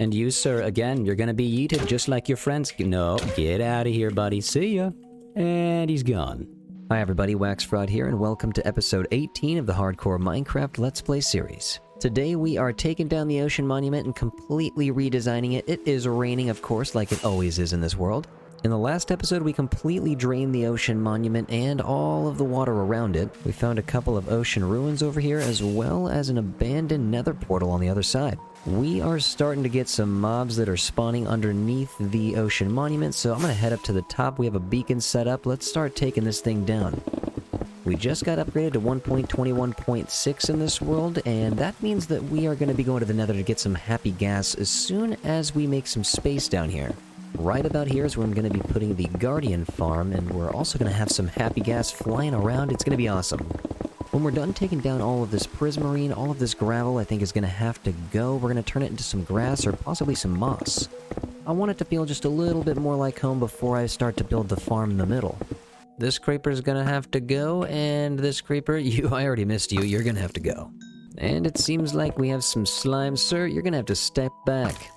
And you, sir, again, you're gonna be yeeted just like your friends. No, get out of here, buddy. See ya. And he's gone. Hi everybody, WaxFraud here, and welcome to episode 18 of the Hardcore Minecraft Let's Play series. Today we are taking down the ocean monument and completely redesigning it. It is raining, of course, like it always is in this world. In the last episode, we completely drained the ocean monument and all of the water around it. We found a couple of ocean ruins over here, as well as an abandoned nether portal on the other side. We are starting to get some mobs that are spawning underneath the ocean monument, so I'm going to head up to the top. We have a beacon set up. Let's start taking this thing down. We just got upgraded to 1.21.6 in this world, and that means that we are going to be going to the nether to get some happy gas as soon as we make some space down here. Right about here is where I'm going to be putting the Guardian farm, and we're also going to have some happy gas flying around. It's going to be awesome. When we're done taking down all of this prismarine, all of this gravel I think is going to have to go. We're going to turn it into some grass or possibly some moss. I want it to feel just a little bit more like home before I start to build the farm in the middle. This creeper's going to have to go, and this creeper, I already missed you, you're going to have to go. And it seems like we have some slime, sir. You're going to have to step back.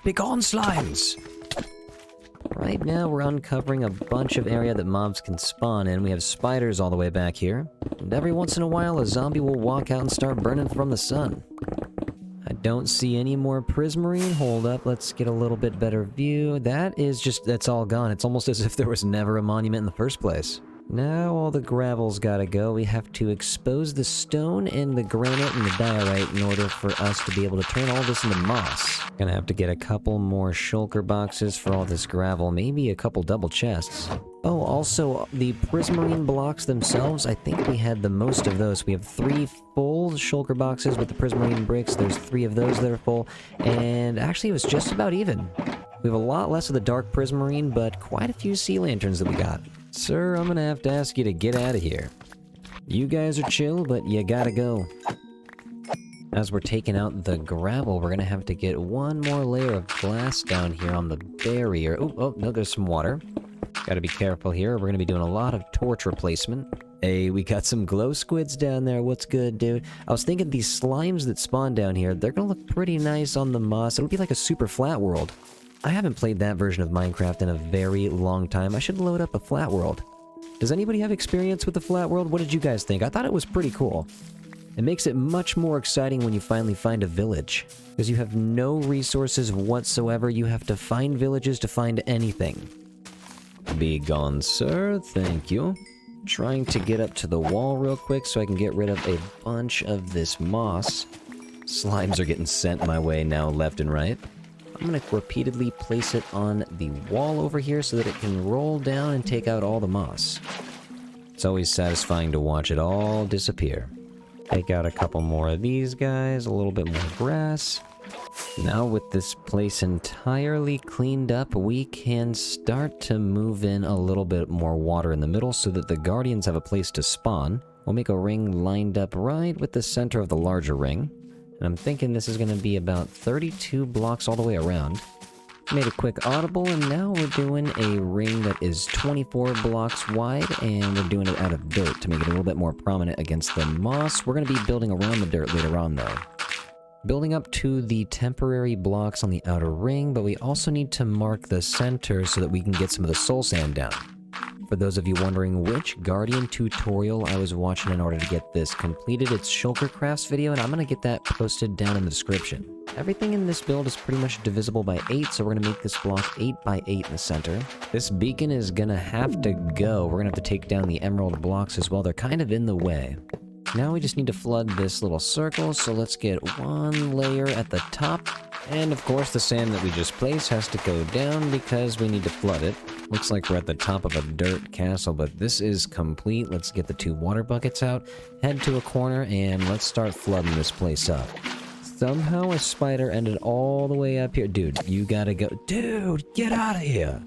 Begone, slimes! Right now, we're uncovering a bunch of area that mobs can spawn in. We have spiders all the way back here. And every once in a while, a zombie will walk out and start burning from the sun. I don't see any more prismarine. Hold up, let's get a little bit better view. That's all gone. It's almost as if there was never a monument in the first place. Now all the gravel's gotta go. We have to expose the stone and the granite and the diorite in order for us to be able to turn all this into moss. Gonna have to get a couple more shulker boxes for all this gravel, maybe a couple double chests. Oh, also, the prismarine blocks themselves, I think we had the most of those. We have 3 full shulker boxes with the prismarine bricks. There's 3 of those that are full, and actually it was just about even. We have a lot less of the dark prismarine, but quite a few sea lanterns that we got. Sir, I'm gonna have to ask you to get out of here. You guys are chill, but you gotta go. As we're taking out the gravel, we're gonna have to get one more layer of glass down here on the barrier. Oh, no, there's some water. Gotta be careful here. We're gonna be doing a lot of torch replacement. Hey, we got some glow squids down there. What's good, dude? I was thinking these slimes that spawn down here, they're gonna look pretty nice on the moss. It'll be like a super flat world. I haven't played that version of Minecraft in a very long time. I should load up a flat world. Does anybody have experience with the flat world? What did you guys think? I thought it was pretty cool. It makes it much more exciting when you finally find a village. Because you have no resources whatsoever. You have to find villages to find anything. Be gone, sir. Thank you. Trying to get up to the wall real quick so I can get rid of a bunch of this moss. Slimes are getting sent my way now, left and right. I'm going to repeatedly place it on the wall over here so that it can roll down and take out all the moss. It's always satisfying to watch it all disappear. Take out a couple more of these guys, a little bit more grass. Now with this place entirely cleaned up, we can start to move in a little bit more water in the middle so that the guardians have a place to spawn. We'll make a ring lined up right with the center of the larger ring. And I'm thinking this is going to be about 32 blocks all the way around. Made a quick audible, and now we're doing a ring that is 24 blocks wide, and we're doing it out of dirt to make it a little bit more prominent against the moss. We're going to be building around the dirt later on, though. Building up to the temporary blocks on the outer ring, but we also need to mark the center so that we can get some of the soul sand down. For those of you wondering which Guardian tutorial I was watching in order to get this completed, it's SHULKERCRAFT's video, and I'm going to get that posted down in the description. Everything in this build is pretty much divisible by 8, so we're going to make this block 8 by 8 in the center. This beacon is going to have to go. We're going to have to take down the emerald blocks as well. They're kind of in the way. Now we just need to flood this little circle, so let's get one layer at the top. And of course the sand that we just placed has to go down because we need to flood it. Looks like we're at the top of a dirt castle, but this is complete. Let's get the 2 water buckets out, head to a corner, and let's start flooding this place up. Somehow a spider ended all the way up here. Dude, you gotta go. Dude, get out of here!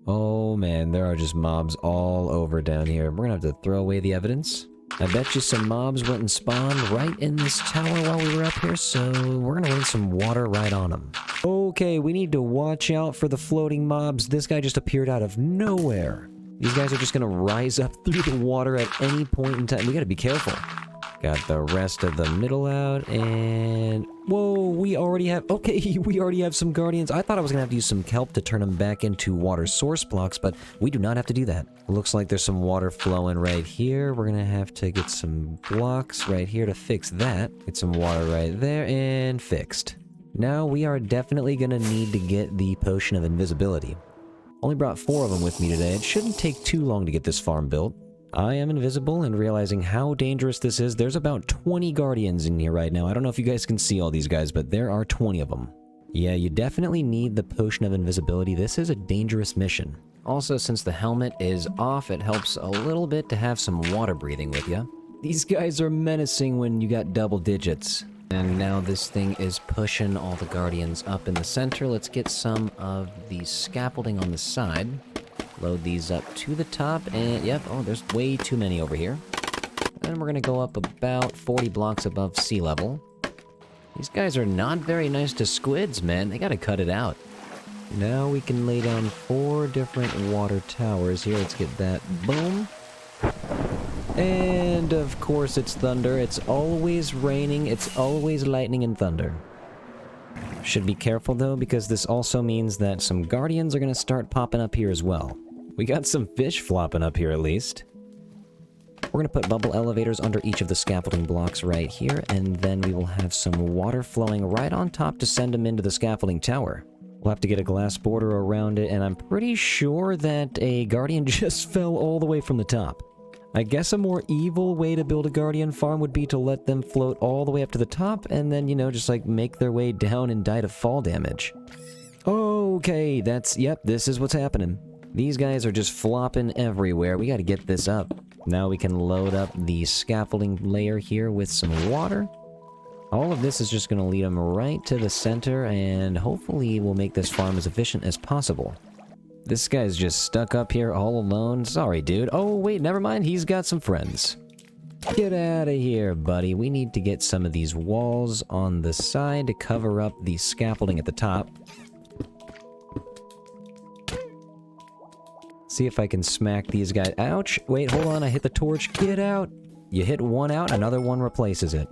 Oh man, there are just mobs all over down here. We're gonna have to throw away the evidence. I bet you some mobs went and spawned right in this tower while we were up here, so we're gonna rain some water right on them. Okay, we need to watch out for the floating mobs. This guy just appeared out of nowhere. These guys are just gonna rise up through the water at any point in time. We gotta be careful. Got the rest of the middle out, and... Whoa, we already have... Okay, we already have some guardians. I thought I was gonna have to use some kelp to turn them back into water source blocks, but we do not have to do that. Looks like there's some water flowing right here. We're gonna have to get some blocks right here to fix that. Get some water right there, and fixed. Now we are definitely gonna need to get the potion of invisibility. Only brought 4 of them with me today. It shouldn't take too long to get this farm built. I am invisible, and realizing how dangerous this is, there's about 20 guardians in here right now. I don't know if you guys can see all these guys, but there are 20 of them. Yeah, you definitely need the potion of invisibility. This is a dangerous mission. Also, since the helmet is off, it helps a little bit to have some water breathing with you. These guys are menacing when you got double digits. And now this thing is pushing all the guardians up in the center. Let's get some of the scaffolding on the side. Load these up to the top, and yep, oh, there's way too many over here. And we're gonna go up about 40 blocks above sea level. These guys are not very nice to squids, man. They gotta cut it out. Now we can lay down 4 different water towers here. Let's get that. Boom. And of course it's thunder. It's always raining. It's always lightning and thunder. Should be careful though, because this also means that some guardians are gonna start popping up here as well. We got some fish flopping up here at least. We're gonna put bubble elevators under each of the scaffolding blocks right here, and then we will have some water flowing right on top to send them into the scaffolding tower. We'll have to get a glass border around it, and I'm pretty sure that a guardian just fell all the way from the top. I guess a more evil way to build a guardian farm would be to let them float all the way up to the top, and then, you know, just like make their way down and die to fall damage. Okay, yep, this is what's happening. These guys are just flopping everywhere. We gotta get this up. Now we can load up the scaffolding layer here with some water. All of this is just gonna lead them right to the center, and hopefully we'll make this farm as efficient as possible. This guy's just stuck up here all alone. Sorry, dude. Oh, wait, never mind. He's got some friends. Get out of here, buddy. We need to get some of these walls on the side to cover up the scaffolding at the top. See if I can smack these guys. Ouch! Wait, hold on. I hit the torch. Get out! You hit one out, another one replaces it.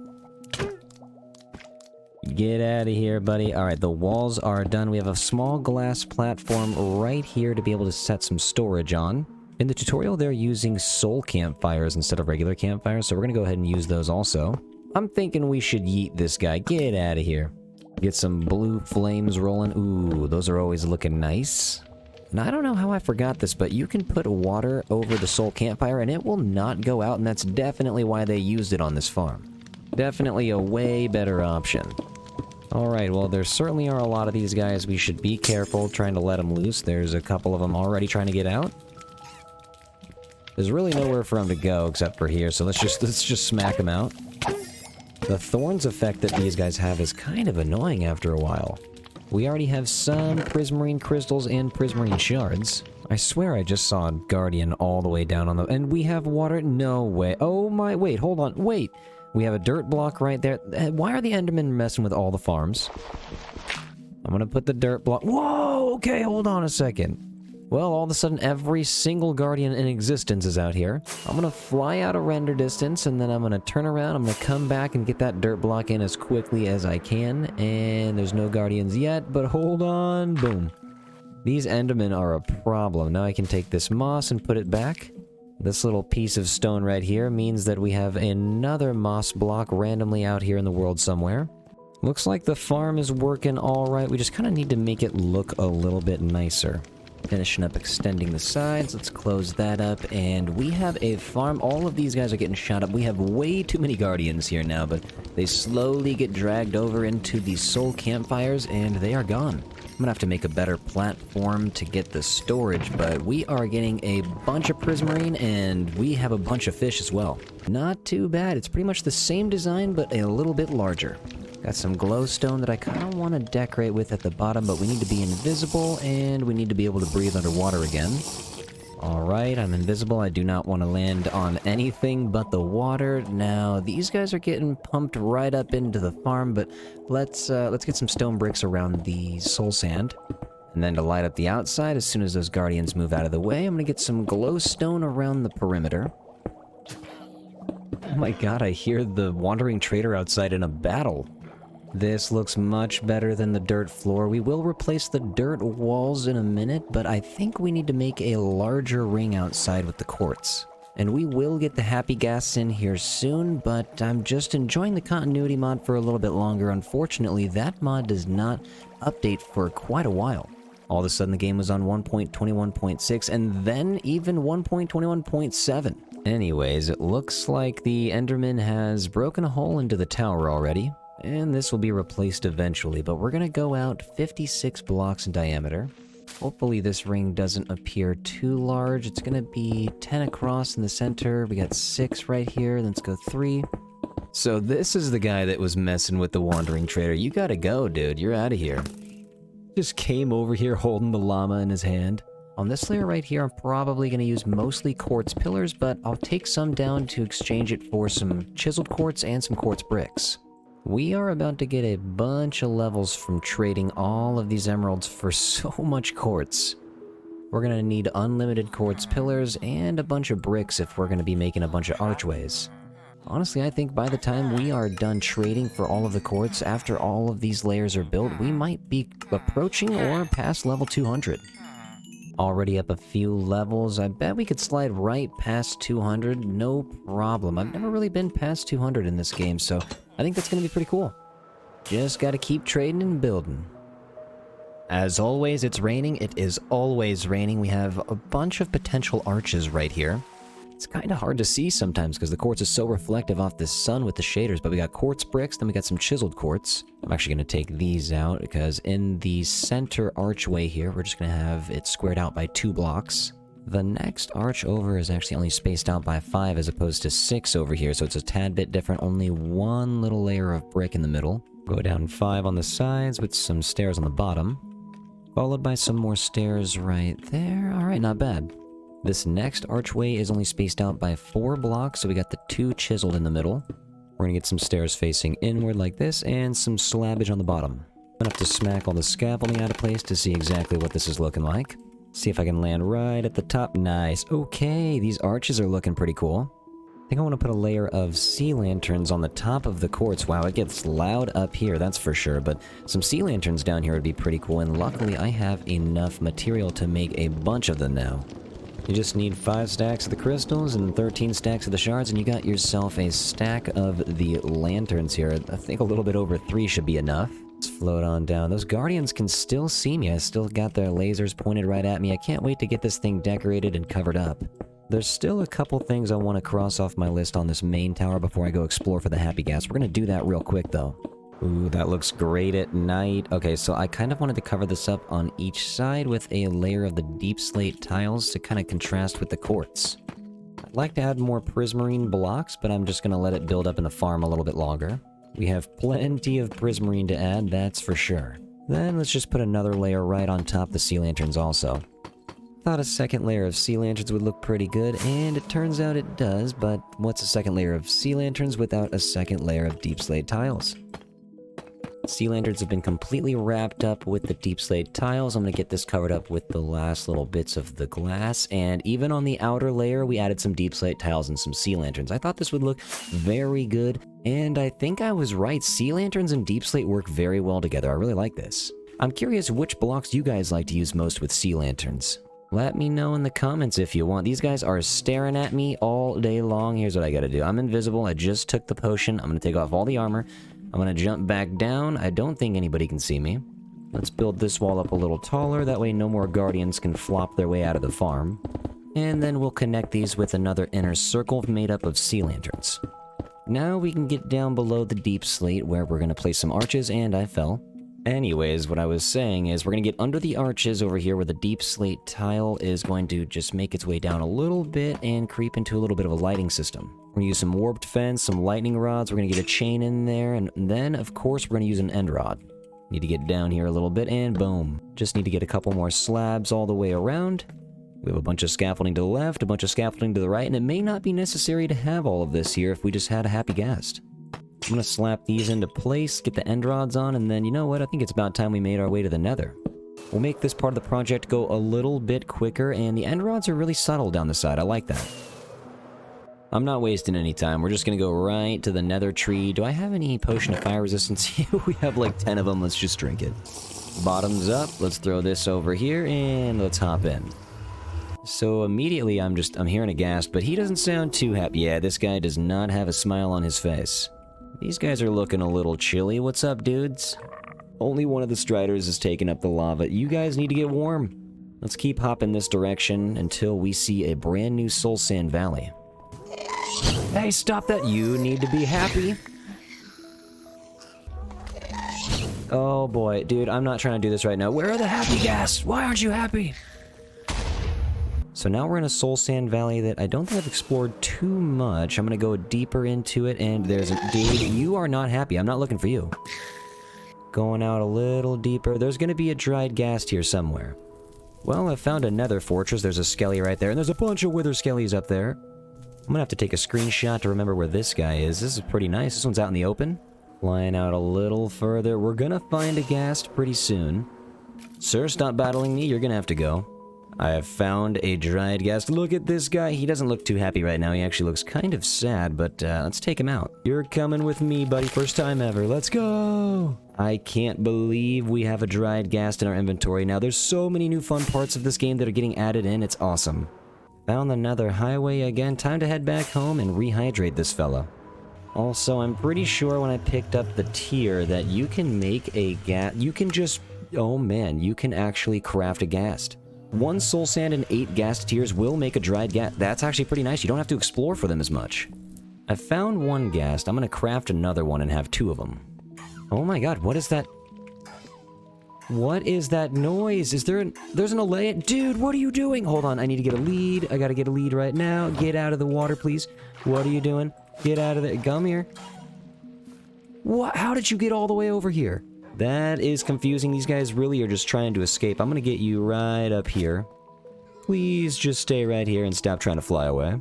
Get out of here, buddy. Alright, the walls are done. We have a small glass platform right here to be able to set some storage on. In the tutorial, they're using soul campfires instead of regular campfires, so we're gonna go ahead and use those also. I'm thinking we should yeet this guy. Get out of here. Get some blue flames rolling. Ooh, those are always looking nice. And I don't know how I forgot this, but you can put water over the soul campfire and it will not go out, and that's definitely why they used it on this farm. Definitely a way better option. Alright, well, there certainly are a lot of these guys. We should be careful trying to let them loose. There's a couple of them already trying to get out. There's really nowhere for them to go except for here, so let's just smack them out. The thorns effect that these guys have is kind of annoying after a while. We already have some prismarine crystals and prismarine shards. I swear I just saw a guardian all the way down on the... And we have water? No way. Oh my... Wait, hold on. Wait. We have a dirt block right there. Why are the Endermen messing with all the farms? I'm gonna put the dirt block... Whoa! Okay, hold on a second. Well, all of a sudden, every single guardian in existence is out here. I'm gonna fly out a render distance, and then I'm gonna turn around, I'm gonna come back and get that dirt block in as quickly as I can. And there's no guardians yet, but hold on. Boom. These Endermen are a problem. Now I can take this moss and put it back. This little piece of stone right here means that we have another moss block randomly out here in the world somewhere. Looks like the farm is working all right. We just kind of need to make it look a little bit nicer. Finishing up extending the sides. Let's close that up, and we have a farm. All of these guys are getting shot up. We have way too many guardians here now, but they slowly get dragged over into the soul campfires, and they are gone. I'm gonna have to make a better platform to get the storage, but we are getting a bunch of prismarine, and we have a bunch of fish as well. Not too bad. It's pretty much the same design, but a little bit larger. Got some glowstone that I kind of want to decorate with at the bottom, but we need to be invisible, and we need to be able to breathe underwater again. Alright, I'm invisible. I do not want to land on anything but the water. Now, these guys are getting pumped right up into the farm, but let's get some stone bricks around the soul sand. And then to light up the outside, as soon as those guardians move out of the way, I'm going to get some glowstone around the perimeter. Oh my god, I hear the wandering trader outside in a battle. This looks much better than the dirt floor. We will replace the dirt walls in a minute, but I think we need to make a larger ring outside with the quartz. And we will get the happy ghasts in here soon, but I'm just enjoying the continuity mod for a little bit longer. Unfortunately, that mod does not update for quite a while. All of a sudden the game was on 1.21.6 and then even 1.21.7. Anyways, it looks like the Enderman has broken a hole into the tower already, and this will be replaced eventually, but we're gonna go out 56 blocks in diameter. Hopefully this ring doesn't appear too large. It's gonna be 10 across in the center. We got 6 right here. Let's go 3. So this is the guy that was messing with the wandering trader. You gotta go, dude. You're out of here. Just came over here holding the llama in his hand. On this layer right here, I'm probably gonna use mostly quartz pillars, but I'll take some down to exchange it for some chiseled quartz and some quartz bricks. We are about to get a bunch of levels from trading all of these emeralds for so much quartz. We're gonna need unlimited quartz pillars and a bunch of bricks if we're gonna be making a bunch of archways. Honestly, I think by the time we are done trading for all of the quartz, after all of these layers are built, we might be approaching or past level 200. Already up a few levels. I bet we could slide right past 200, no problem. I've never really been past 200 in this game, so I think that's going to be pretty cool. Just gotta keep trading and building. As always, it's raining. It is always raining. We have a bunch of potential arches right here. It's kind of hard to see sometimes because the quartz is so reflective off the sun with the shaders, but we got quartz bricks, then we got some chiseled quartz. I'm actually going to take these out because in the center archway here, we're just going to have it squared out by 2 blocks. The next arch over is actually only spaced out by 5 as opposed to 6 over here, so it's a tad bit different. Only one little layer of brick in the middle. Go down 5 on the sides with some stairs on the bottom, followed by some more stairs right there. Alright, not bad. This next archway is only spaced out by 4 blocks, so we got the 2 chiseled in the middle. We're gonna get some stairs facing inward like this, and some slabbage on the bottom. I'm gonna have to smack all the scaffolding out of place to see exactly what this is looking like. See if I can land right at the top. Nice. Okay, these arches are looking pretty cool. I think I want to put a layer of sea lanterns on the top of the quartz. Wow, it gets loud up here, that's for sure, but some sea lanterns down here would be pretty cool, and luckily I have enough material to make a bunch of them now. You just need 5 stacks of the crystals and 13 stacks of the shards, and you got yourself a stack of the lanterns here. I think a little bit over 3 should be enough. Let's float on down. Those guardians can still see me. I still got their lasers pointed right at me. I can't wait to get this thing decorated and covered up. There's still a couple things I want to cross off my list on this main tower before I go explore for the happy gas. We're going to do that real quick, though. Ooh, that looks great at night. Okay, so I kind of wanted to cover this up on each side with a layer of the deep slate tiles to kind of contrast with the quartz. I'd like to add more prismarine blocks, but I'm just going to let it build up in the farm a little bit longer. We have plenty of prismarine to add, that's for sure. Then let's just put another layer right on top of the sea lanterns also. Thought a second layer of sea lanterns would look pretty good, and it turns out it does, but what's a second layer of sea lanterns without a second layer of deep slate tiles? Sea lanterns have been completely wrapped up with the deep slate tiles. I'm going to get this covered up with the last little bits of the glass, and even on the outer layer we added some deep slate tiles and some sea lanterns. I thought this would look very good, and I think I was right. Sea lanterns and deep slate work very well together. I really like this. I'm curious which blocks you guys like to use most with sea lanterns. Let me know in the comments if you want. These guys are staring at me all day long. Here's what I gotta do. I'm invisible. I just took the potion. I'm gonna take off all the armor. I'm gonna jump back down. I don't think anybody can see me. Let's build this wall up a little taller. That way no more guardians can flop their way out of the farm. And then we'll connect these with another inner circle made up of sea lanterns. Now we can get down below the deep slate where we're gonna place some arches, and I fell. Anyways, what I was saying is we're going to get under the arches over here where the deep slate tile is going to just make its way down a little bit and creep into a little bit of a lighting system. We're going to use some warped fence, some lightning rods, we're going to get a chain in there, and then, of course, we're going to use an end rod. Need to get down here a little bit, and boom. Just need to get a couple more slabs all the way around. We have a bunch of scaffolding to the left, a bunch of scaffolding to the right, and it may not be necessary to have all of this here if we just had a happy guest. I'm gonna slap these into place, get the end rods on, and then, you know what, I think it's about time we made our way to the nether. We'll make this part of the project go a little bit quicker, and the end rods are really subtle down the side. I like that. I'm not wasting any time. We're just gonna go right to the nether tree. Do I have any potion of fire resistance? We have like 10 of them. Let's just drink it. Bottoms up. Let's throw this over here and let's hop in. So immediately I'm hearing a ghast, but he doesn't sound too happy. Yeah, this guy does not have a smile on his face. These guys are looking a little chilly. What's up, dudes? Only one of the striders is taking up the lava. You guys need to get warm. Let's keep hopping this direction until we see a brand new soul sand valley. Hey, stop that. You need to be happy. Oh boy, dude, I'm not trying to do this right now. Where are the happy ghasts? Why aren't you happy? So now we're in a soul sand valley that I don't think I've explored too much. I'm gonna go deeper into it, and there's a... Dude, you are not happy. I'm not looking for you. Going out a little deeper. There's gonna be a dried ghast here somewhere. Well, I found a nether fortress. There's a skelly right there, and there's a bunch of wither skellies up there. I'm gonna have to take a screenshot to remember where this guy is. This is pretty nice. This one's out in the open. Flying out a little further. We're gonna find a ghast pretty soon. Sir, stop battling me. You're gonna have to go. I have found a dried ghast. Look at this guy. He doesn't look too happy right now. He actually looks kind of sad, but let's take him out. You're coming with me, buddy. First time ever. Let's go. I can't believe we have a dried ghast in our inventory now. There's so many new fun parts of this game that are getting added in. It's awesome. Found another highway again. Time to head back home and rehydrate this fella. Also, I'm pretty sure when I picked up the tier that you can make a ghast. You can just... Oh man, you can actually craft a ghast. 1 soul sand and 8 ghast tiers will make a dried ghast. That's actually pretty nice. You don't have to explore for them as much. I found 1 ghast. I'm gonna craft another one and have 2 of them. Oh my god, what is that? What is that noise? There's an allay? Dude, what are you doing? Hold on, I need to get a lead. I gotta get a lead right now. Get out of the water, please. What are you doing? Get out of there. Come here. What? How did you get all the way over here? That is confusing. These guys really are just trying to escape. I'm gonna get you right up here. Please just stay right here and stop trying to fly away.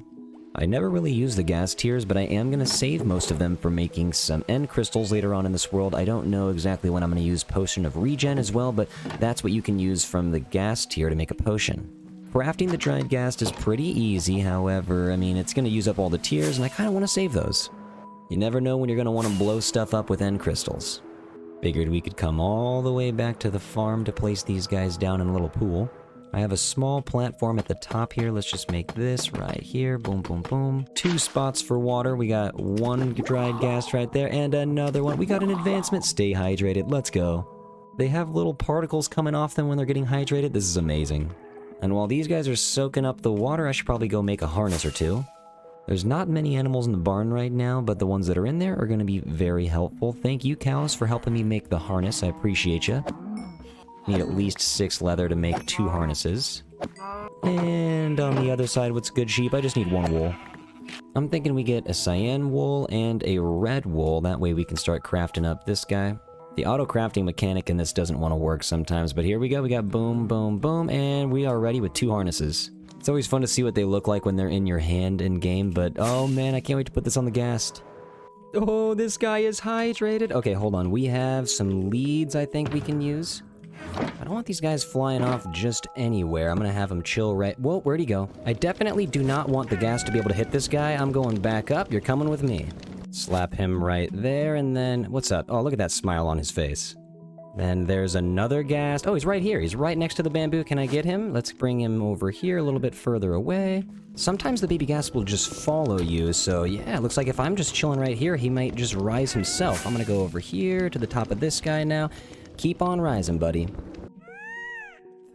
I never really use the ghast tiers, but I am gonna save most of them for making some end crystals later on in this world. I don't know exactly when I'm gonna use Potion of Regen as well, but that's what you can use from the ghast tier to make a potion. Crafting the dried ghast is pretty easy, however, I mean, it's gonna use up all the tiers, and I kinda wanna save those. You never know when you're gonna wanna blow stuff up with end crystals. Figured we could come all the way back to the farm to place these guys down in a little pool. I have a small platform at the top here. Let's just make this right here. Boom, boom, boom. 2 spots for water. We got 1 dried ghast right there and another one. We got an advancement. Stay hydrated. Let's go. They have little particles coming off them when they're getting hydrated. This is amazing. And while these guys are soaking up the water, I should probably go make a harness or 2. There's not many animals in the barn right now, but the ones that are in there are going to be very helpful. Thank you, cows, for helping me make the harness. I appreciate you. Need at least 6 leather to make 2 harnesses. And on the other side, what's good, sheep? I just need 1 wool. I'm thinking we get a cyan wool and a red wool. That way we can start crafting up this guy. The auto-crafting mechanic in this doesn't want to work sometimes, but here we go. We got boom, boom, boom, and we are ready with 2 harnesses. It's always fun to see what they look like when they're in your hand in-game, but oh man, I can't wait to put this on the ghast. Oh, this guy is hydrated. Okay, hold on. We have some leads I think we can use. I don't want these guys flying off just anywhere. I'm gonna have them chill right... Whoa, where'd he go? I definitely do not want the ghast to be able to hit this guy. I'm going back up. You're coming with me. Slap him right there, and then... What's up? Oh, look at that smile on his face. Then there's another ghast. Oh, he's right here. He's right next to the bamboo. Can I get him? Let's bring him over here a little bit further away. Sometimes the baby ghast will just follow you, so yeah, it looks like if I'm just chilling right here, he might just rise himself. I'm gonna go over here to the top of this guy now. Keep on rising, buddy.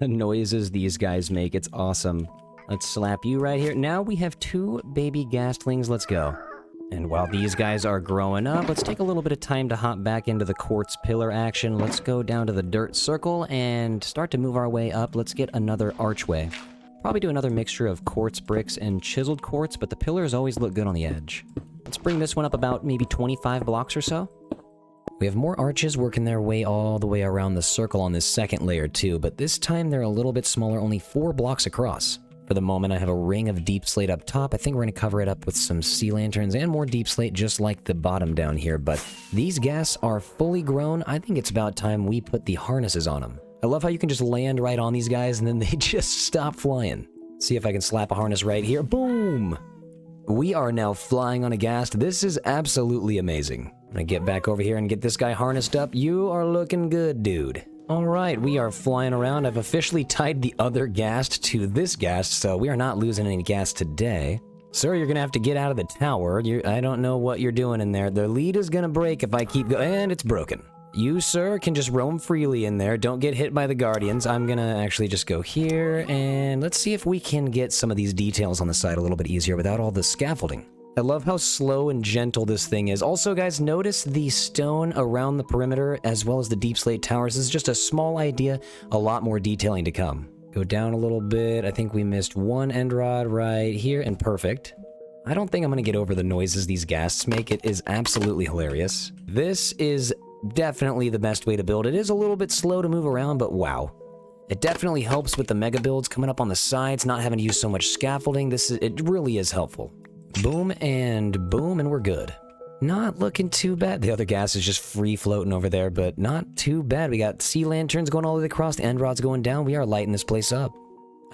The noises these guys make, it's awesome. Let's slap you right here. Now we have 2 baby ghastlings. Let's go. And while these guys are growing up, let's take a little bit of time to hop back into the quartz pillar action. Let's go down to the dirt circle and start to move our way up. Let's get another archway. Probably do another mixture of quartz bricks and chiseled quartz, but the pillars always look good on the edge. Let's bring this one up about maybe 25 blocks or so. We have more arches working their way all the way around the circle on this second layer too, but this time they're a little bit smaller, only 4 blocks across. For the moment, I have a ring of deep slate up top. I think we're going to cover it up with some sea lanterns and more deep slate, just like the bottom down here. But these ghasts are fully grown. I think it's about time we put the harnesses on them. I love how you can just land right on these guys and then they just stop flying. See if I can slap a harness right here. Boom! We are now flying on a ghast. This is absolutely amazing. I'm gonna get back over here and get this guy harnessed up. You are looking good, dude. All right, we are flying around. I've officially tied the other ghast to this ghast, so we are not losing any ghast today. Sir, you're gonna have to get out of the tower. I don't know what you're doing in there. The lead is gonna break if I keep going, and it's broken. You, sir, can just roam freely in there. Don't get hit by the guardians. I'm gonna actually just go here, and let's see if we can get some of these details on the side a little bit easier without all the scaffolding. I love how slow and gentle this thing is. Also, guys, notice the stone around the perimeter as well as the deep slate towers. This is just a small idea, a lot more detailing to come. Go down a little bit. I think we missed one end rod right here, and perfect. I don't think I'm gonna get over the noises these ghasts make. It is absolutely hilarious. This is definitely the best way to build. It is a little bit slow to move around, but wow. It definitely helps with the mega builds coming up on the sides, not having to use so much scaffolding. It really is helpful. Boom, and we're good. Not looking too bad. The other ghast is just free floating over there, but not too bad. We got sea lanterns going all the way across, the end rods going down. We are lighting this place up.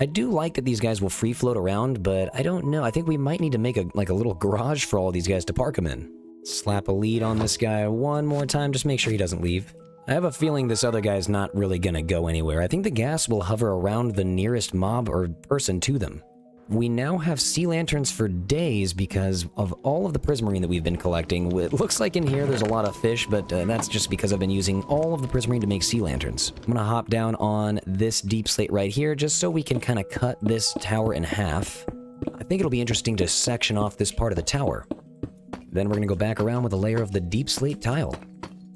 I do like that these guys will free float around, but I don't know. I think we might need to make a little garage for all these guys to park them in. Slap a lead on this guy one more time, just make sure he doesn't leave. I have a feeling this other guy's not really gonna go anywhere. I think the ghast will hover around the nearest mob or person to them. We now have sea lanterns for days because of all of the prismarine that we've been collecting. It looks like in here there's a lot of fish, but that's just because I've been using all of the prismarine to make sea lanterns. I'm gonna hop down on this deep slate right here just so we can kind of cut this tower in half. I think it'll be interesting to section off this part of the tower. Then we're gonna go back around with a layer of the deep slate tile.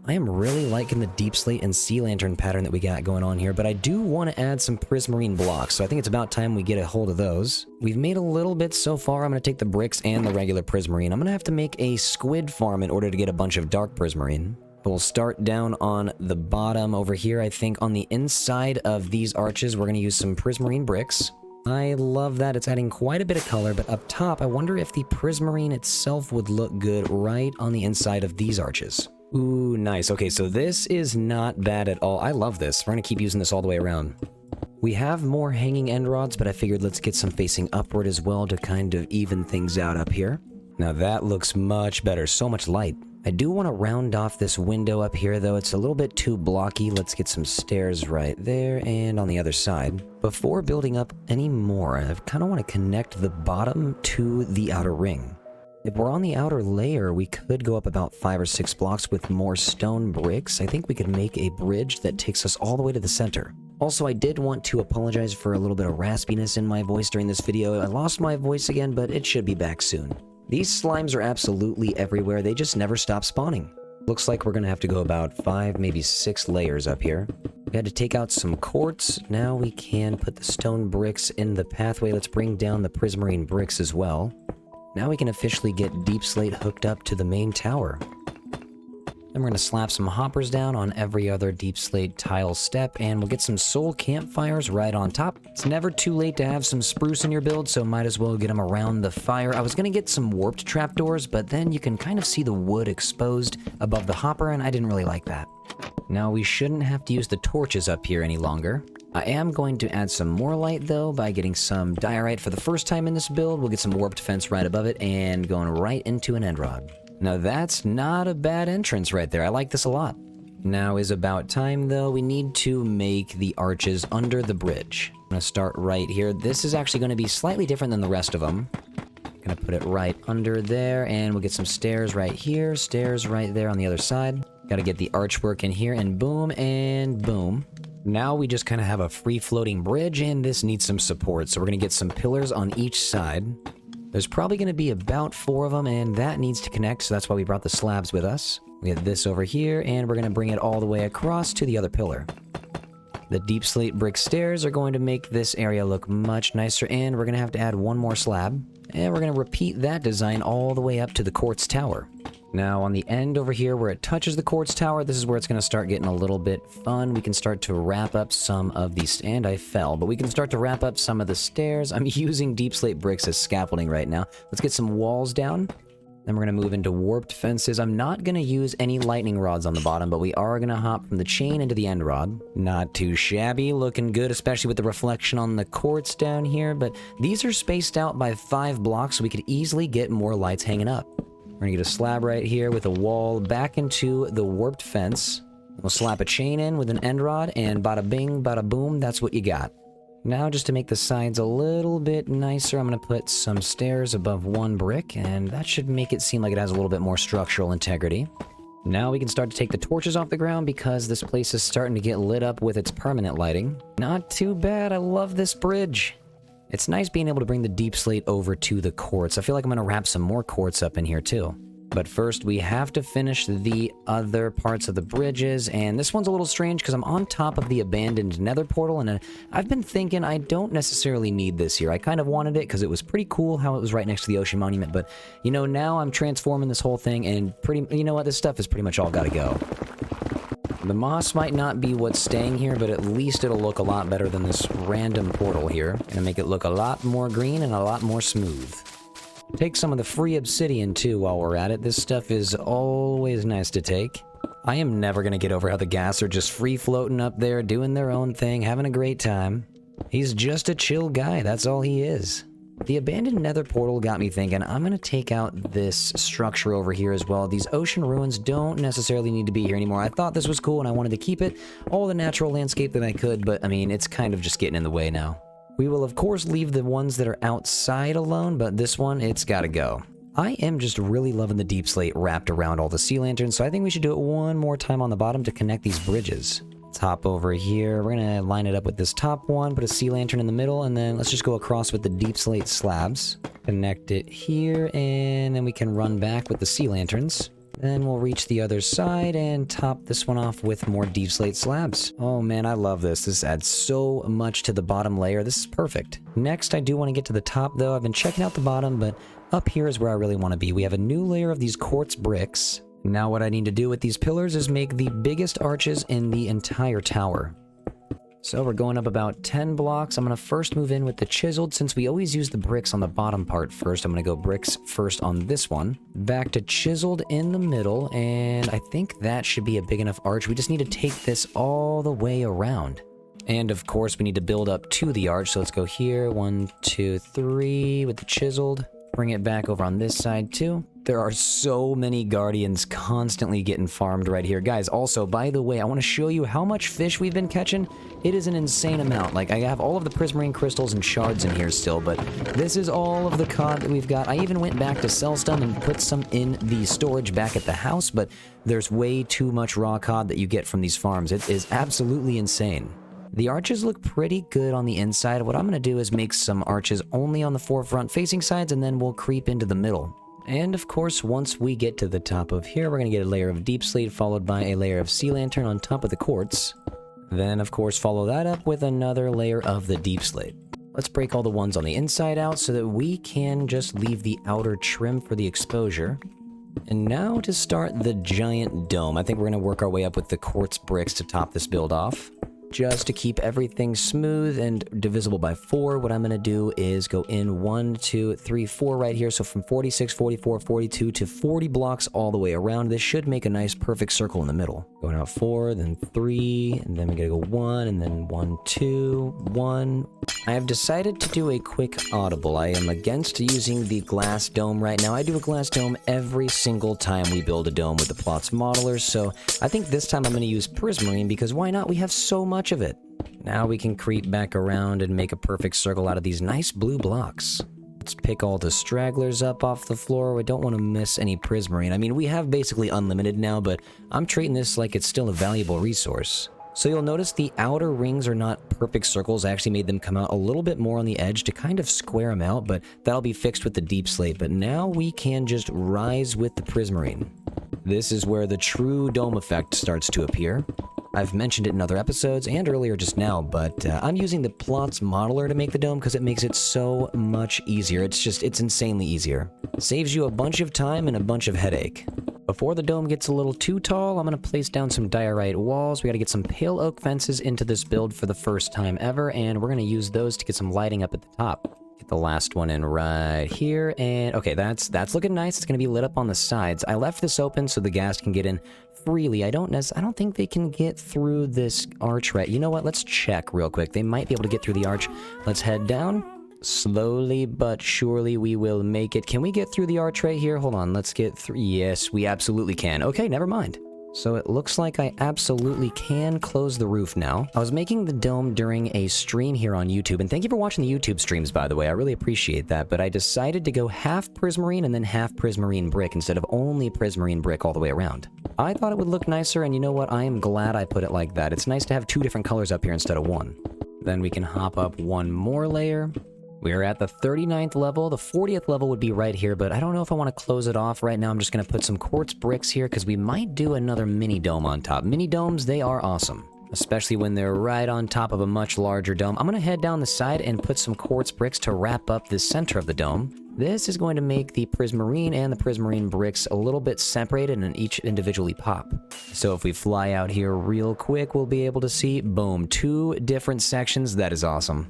I am really liking the deep slate and sea lantern pattern that we got going on here, but I do want to add some prismarine blocks, so I think it's about time we get a hold of those. We've made a little bit so far. I'm going to take the bricks and the regular prismarine. I'm going to have to make a squid farm in order to get a bunch of dark prismarine. We'll start down on the bottom over here. I think on the inside of these arches, we're going to use some prismarine bricks. I love that. It's adding quite a bit of color, but up top, I wonder if the prismarine itself would look good right on the inside of these arches. Ooh, nice. Okay, so this is not bad at all. I love this. We're gonna keep using this all the way around. We have more hanging end rods, but I figured let's get some facing upward as well to kind of even things out up here. Now that looks much better. So much light. I do want to round off this window up here, though. It's a little bit too blocky. Let's get some stairs right there and on the other side. Before building up any more, I kind of want to connect the bottom to the outer ring. If we're on the outer layer, we could go up about 5 or 6 blocks with more stone bricks. I think we could make a bridge that takes us all the way to the center. Also, I did want to apologize for a little bit of raspiness in my voice during this video. I lost my voice again, but it should be back soon. These slimes are absolutely everywhere. They just never stop spawning. Looks like we're gonna have to go about 5, maybe 6 layers up here. We had to take out some quartz. Now we can put the stone bricks in the pathway. Let's bring down the prismarine bricks as well. Now we can officially get deep slate hooked up to the main tower. Then we're going to slap some hoppers down on every other deep slate tile step, and we'll get some soul campfires right on top. It's never too late to have some spruce in your build, so might as well get them around the fire. I was going to get some warped trapdoors, but then you can kind of see the wood exposed above the hopper, and I didn't really like that. Now we shouldn't have to use the torches up here any longer. I am going to add some more light, though, by getting some diorite for the first time in this build. We'll get some warped fence right above it and going right into an end rod. Now that's not a bad entrance right there. I like this a lot. Now is about time, though. We need to make the arches under the bridge. I'm going to start right here. This is actually going to be slightly different than the rest of them. Going to put it right under there, and we'll get some stairs right here, stairs right there on the other side. Got to get the archwork in here, and boom, and boom. Now we just kind of have a free-floating bridge, and this needs some support, so we're going to get some pillars on each side. There's probably going to be about 4 of them, and that needs to connect, so that's why we brought the slabs with us. We have this over here, and we're going to bring it all the way across to the other pillar. The deep slate brick stairs are going to make this area look much nicer, and we're going to have to add one more slab. And we're going to repeat that design all the way up to the quartz tower. Now on the end over here where it touches the quartz tower, this is where it's going to start getting a little bit fun. We can start to wrap up some of these, and I fell, but we can start to wrap up some of the stairs. I'm using deep slate bricks as scaffolding right now. Let's get some walls down. Then we're going to move into warped fences. I'm not going to use any lightning rods on the bottom, but we are going to hop from the chain into the end rod. Not too shabby, looking good, especially with the reflection on the quartz down here, but these are spaced out by 5 blocks, so we could easily get more lights hanging up. We're going to get a slab right here with a wall back into the warped fence. We'll slap a chain in with an end rod, and bada bing, bada boom, that's what you got. Now, just to make the sides a little bit nicer, I'm going to put some stairs above one brick, and that should make it seem like it has a little bit more structural integrity. Now we can start to take the torches off the ground because this place is starting to get lit up with its permanent lighting. Not too bad, I love this bridge. It's nice being able to bring the deep slate over to the quartz. I feel like I'm going to wrap some more quartz up in here too. But first, we have to finish the other parts of the bridges, and this one's a little strange because I'm on top of the abandoned nether portal, and I've been thinking I don't necessarily need this here. I kind of wanted it because it was pretty cool how it was right next to the ocean monument, but, you know, now I'm transforming this whole thing, and you know what, this stuff is pretty much all gotta go. The moss might not be what's staying here, but at least it'll look a lot better than this random portal here. Gonna make it look a lot more green and a lot more smooth. Take some of the free obsidian too while we're at it. This stuff is always nice to take. I am never going to get over how the ghasts are just free floating up there, doing their own thing, having a great time. He's just a chill guy, that's all he is. The abandoned nether portal got me thinking, I'm going to take out this structure over here as well. These ocean ruins don't necessarily need to be here anymore. I thought this was cool and I wanted to keep it, all the natural landscape that I could, but I mean, it's kind of just getting in the way now. We will, of course, leave the ones that are outside alone, but this one, it's gotta go. I am just really loving the deep slate wrapped around all the sea lanterns, so I think we should do it one more time on the bottom to connect these bridges. Let's hop over here. We're gonna line it up with this top one, put a sea lantern in the middle, and then let's just go across with the deep slate slabs. Connect it here, and then we can run back with the sea lanterns. Then we'll reach the other side and top this one off with more deep slate slabs. Oh man, I love this. This adds so much to the bottom layer. This is perfect. Next, I do want to get to the top though. I've been checking out the bottom, but up here is where I really want to be. We have a new layer of these quartz bricks. Now what I need to do with these pillars is make the biggest arches in the entire tower. So we're going up about 10 blocks. I'm going to first move in with the chiseled. Since we always use the bricks on the bottom part first, I'm going to go bricks first on this one. Back to chiseled in the middle, and I think that should be a big enough arch. We just need to take this all the way around. And of course, we need to build up to the arch. So let's go here, 1, 2, 3 with the chiseled. Bring it back over on this side too. There are so many guardians constantly getting farmed right here. Guys, also, by the way, I want to show you how much fish we've been catching. It is an insane amount. Like, I have all of the prismarine crystals and shards in here still, but this is all of the cod that we've got. I even went back to sell some and put some in the storage back at the house, but there's way too much raw cod that you get from these farms. It is absolutely insane. The arches look pretty good on the inside. What I'm going to do is make some arches only on the forefront facing sides, and then we'll creep into the middle. And of course, once we get to the top of here, we're going to get a layer of deep slate followed by a layer of sea lantern on top of the quartz. Then, of course, follow that up with another layer of the deep slate. Let's break all the ones on the inside out so that we can just leave the outer trim for the exposure. And now to start the giant dome. I think we're going to work our way up with the quartz bricks to top this build off. Just to keep everything smooth and divisible by 4, what I'm going to do is go in 1, 2, 3, 4 right here. So from 46, 44, 42 to 40 blocks all the way around. This should make a nice perfect circle in the middle. Going out 4, then 3, and then we gotta go 1, and then 1, 2, 1. I have decided to do a quick audible. I am against using the glass dome right now. I do a glass dome every single time we build a dome with the plots modelers, so I think this time I'm going to use prismarine because why not? We have so much of it. Now we can creep back around and make a perfect circle out of these nice blue blocks. Let's pick all the stragglers up off the floor. We don't want to miss any prismarine. I mean, we have basically unlimited now, but I'm treating this like it's still a valuable resource. So you'll notice the outer rings are not perfect circles. I actually made them come out a little bit more on the edge to kind of square them out, but that'll be fixed with the deep slate. But now we can just rise with the prismarine. This is where the true dome effect starts to appear. I've mentioned it in other episodes and earlier just now, but I'm using the plots modeler to make the dome because it makes it so much easier. It's insanely easier. Saves you a bunch of time and a bunch of headache. Before the dome gets a little too tall, I'm going to place down some diorite walls. We got to get some pale oak fences into this build for the first time ever, and we're going to use those to get some lighting up at the top. Get the last one in right here, and okay, that's looking nice. It's gonna be lit up on the sides. I left this open so the ghast can get in freely. I don't think they can get through this arch right. You know what? Let's check real quick. They might be able to get through the arch. Let's head down. Slowly but surely we will make it. Can we get through the arch right here? Hold on, let's get through. Yes, we absolutely can. Okay, never mind. So it looks like I absolutely can close the roof now. I was making the dome during a stream here on YouTube, and thank you for watching the YouTube streams, by the way. I really appreciate that, but I decided to go half prismarine and then half prismarine brick instead of only prismarine brick all the way around. I thought it would look nicer, and you know what? I am glad I put it like that. It's nice to have two different colors up here instead of one. Then we can hop up one more layer. We're at the 39th level. The 40th level would be right here, but I don't know if I want to close it off right now. I'm just going to put some quartz bricks here because we might do another mini dome on top. Mini domes, they are awesome, especially when they're right on top of a much larger dome. I'm going to head down the side and put some quartz bricks to wrap up the center of the dome. This is going to make the prismarine and the prismarine bricks a little bit separated and each individually pop. So if we fly out here real quick, we'll be able to see, boom, two different sections. That is awesome.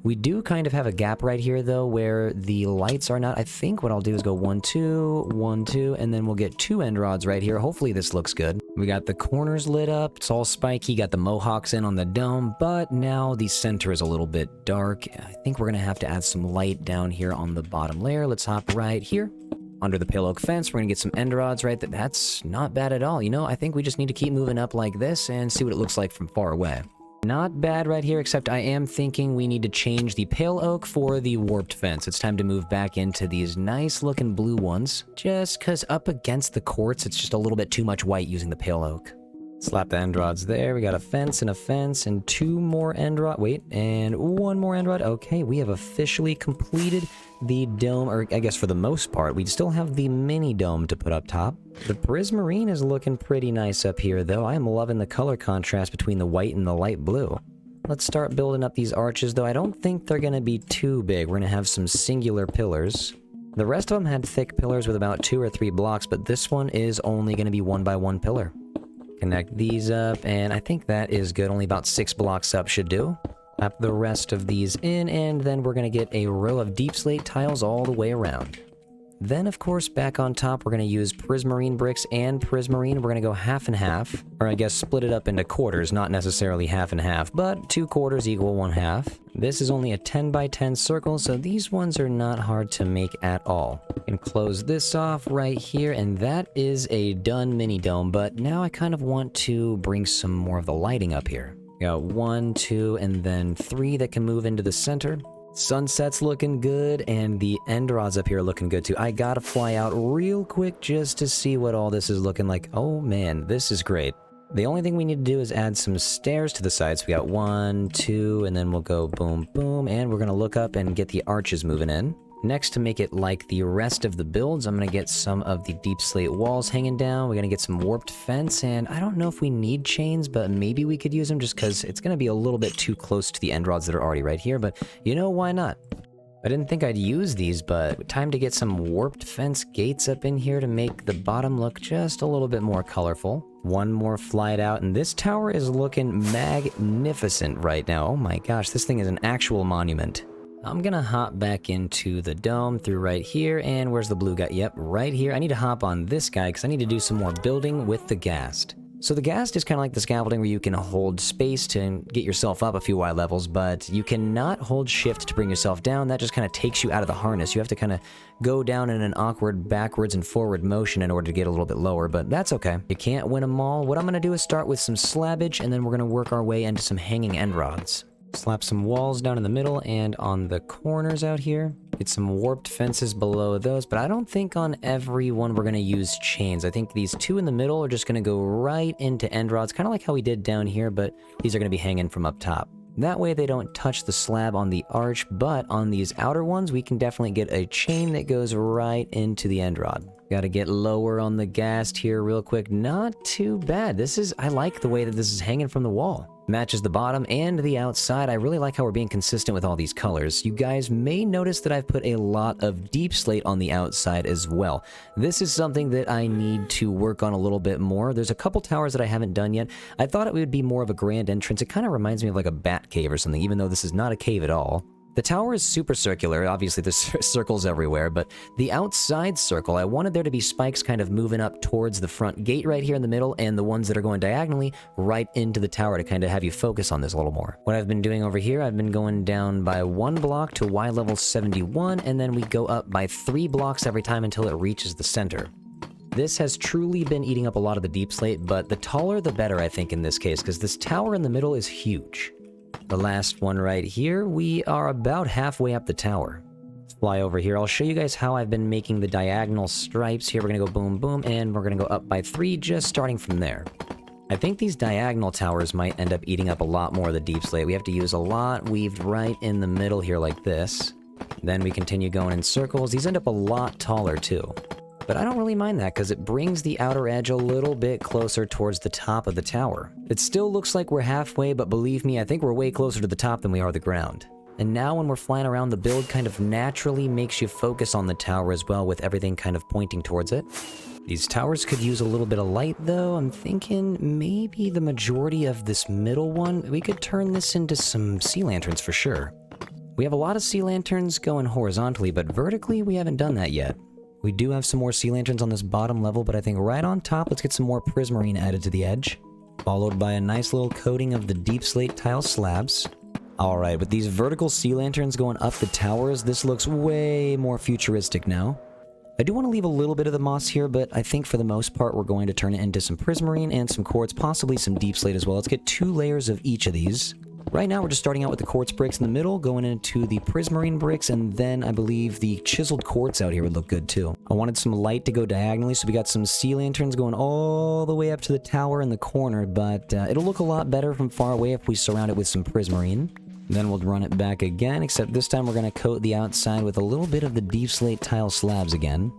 We do kind of have a gap right here, though, where the lights are not. I think what I'll do is go 1, 2, 1, 2, and then we'll get 2 end rods right here. Hopefully this looks good. We got the corners lit up. It's all spiky. Got the mohawks in on the dome, but now the center is a little bit dark. I think we're going to have to add some light down here on the bottom layer. Let's hop right here. Under the pale oak fence, we're going to get some end rods right there. That's not bad at all. You know, I think we just need to keep moving up like this and see what it looks like from far away. Not bad right here, except I am thinking we need to change the pale oak for the warped fence. It's time to move back into these nice looking blue ones, just because up against the quartz, it's just a little bit too much white using the pale oak. Slap the end rods there. We got a fence and 2 more end rod. Wait, and 1 more end rod. Okay, we have officially completed the dome, or I guess for the most part. We still have the mini dome to put up top. The prismarine is looking pretty nice up here, though. I am loving the color contrast between the white and the light blue. Let's start building up these arches, though. I don't think they're going to be too big. We're going to have some singular pillars. The rest of them had thick pillars with about 2 or 3 blocks, but this one is only going to be 1 by 1 pillar. Connect these up, and I think that is good. Only about 6 blocks up should do. Slap the rest of these in, and then we're going to get a row of deep slate tiles all the way around. Then, of course, back on top, we're going to use prismarine bricks and prismarine. We're going to go half and half, or I guess split it up into quarters, not necessarily half and half, but 2 quarters equal 1 half. This is only a 10 by 10 circle, so these ones are not hard to make at all. And close this off right here, and that is a done mini dome, but now I kind of want to bring some more of the lighting up here. We got 1, 2, and then 3 that can move into the center. Sunset's looking good, and the end rods up here are looking good too. I gotta fly out real quick just to see what all this is looking like. Oh man, this is great. The only thing we need to do is add some stairs to the sides. We got 1, 2, and then we'll go boom, boom, and we're gonna look up and get the arches moving in. Next, to make it like the rest of the builds, I'm gonna get some of the deep slate walls hanging down. We're gonna get some warped fence, and I don't know if we need chains, but maybe we could use them just because it's gonna be a little bit too close to the end rods that are already right here, but you know, why not? I didn't think I'd use these, but time to get some warped fence gates up in here to make the bottom look just a little bit more colorful. 1 more flight out, and this tower is looking magnificent right now. Oh my gosh, this thing is an actual monument. I'm gonna hop back into the dome through right here, and where's the blue guy? Yep, right here. I need to hop on this guy because I need to do some more building with the ghast. So the ghast is kind of like the scaffolding where you can hold space to get yourself up a few Y levels, but you cannot hold shift to bring yourself down. That just kind of takes you out of the harness. You have to kind of go down in an awkward backwards and forward motion in order to get a little bit lower, but that's okay. You can't win them all. What I'm gonna do is start with some slabbage, and then we're gonna work our way into some hanging end rods. Slap some walls down in the middle and on the corners out here. Get some warped fences below those, but I don't think on every one we're going to use chains. I think these 2 in the middle are just going to go right into end rods, kind of like how we did down here, but these are going to be hanging from up top. That way they don't touch the slab on the arch, but on these outer ones, we can definitely get a chain that goes right into the end rod. Got to get lower on the ghast here real quick. Not too bad. I like the way that this is hanging from the wall. Matches the bottom and the outside. I really like how we're being consistent with all these colors. You guys may notice that I've put a lot of deep slate on the outside as well. This is something that I need to work on a little bit more. There's a couple towers that I haven't done yet. I thought it would be more of a grand entrance. It kind of reminds me of like a bat cave or something, even though this is not a cave at all. The tower is super circular, obviously there's circles everywhere, but the outside circle, I wanted there to be spikes kind of moving up towards the front gate right here in the middle, and the ones that are going diagonally right into the tower to kind of have you focus on this a little more. What I've been doing over here, I've been going down by 1 block to Y level 71, and then we go up by 3 blocks every time until it reaches the center. This has truly been eating up a lot of the deep slate, but the taller the better, I think, in this case, because this tower in the middle is huge. The last one right here, we are about halfway up the tower. Let's fly over here. I'll show you guys how I've been making the diagonal stripes here. We're going to go boom, boom, and we're going to go up by 3, just starting from there. I think these diagonal towers might end up eating up a lot more of the deep slate. We have to use a lot weaved right in the middle here like this. Then we continue going in circles. These end up a lot taller too. But I don't really mind that because it brings the outer edge a little bit closer towards the top of the tower. It still looks like we're halfway, but believe me, I think we're way closer to the top than we are the ground. And now when we're flying around, the build kind of naturally makes you focus on the tower as well, with everything kind of pointing towards it. These towers could use a little bit of light though. I'm thinking maybe the majority of this middle one, we could turn this into some sea lanterns for sure. We have a lot of sea lanterns going horizontally, but vertically we haven't done that yet. We do have some more sea lanterns on this bottom level, but I think right on top, let's get some more prismarine added to the edge, followed by a nice little coating of the deep slate tile slabs. Alright, with these vertical sea lanterns going up the towers, this looks way more futuristic now. I do want to leave a little bit of the moss here, but I think for the most part, we're going to turn it into some prismarine and some quartz, possibly some deep slate as well. Let's get 2 layers of each of these. Right now, we're just starting out with the quartz bricks in the middle, going into the prismarine bricks, and then I believe the chiseled quartz out here would look good too. I wanted some light to go diagonally, so we got some sea lanterns going all the way up to the tower in the corner, but it'll look a lot better from far away if we surround it with some prismarine. Then we'll run it back again, except this time we're going to coat the outside with a little bit of the deep slate tile slabs again.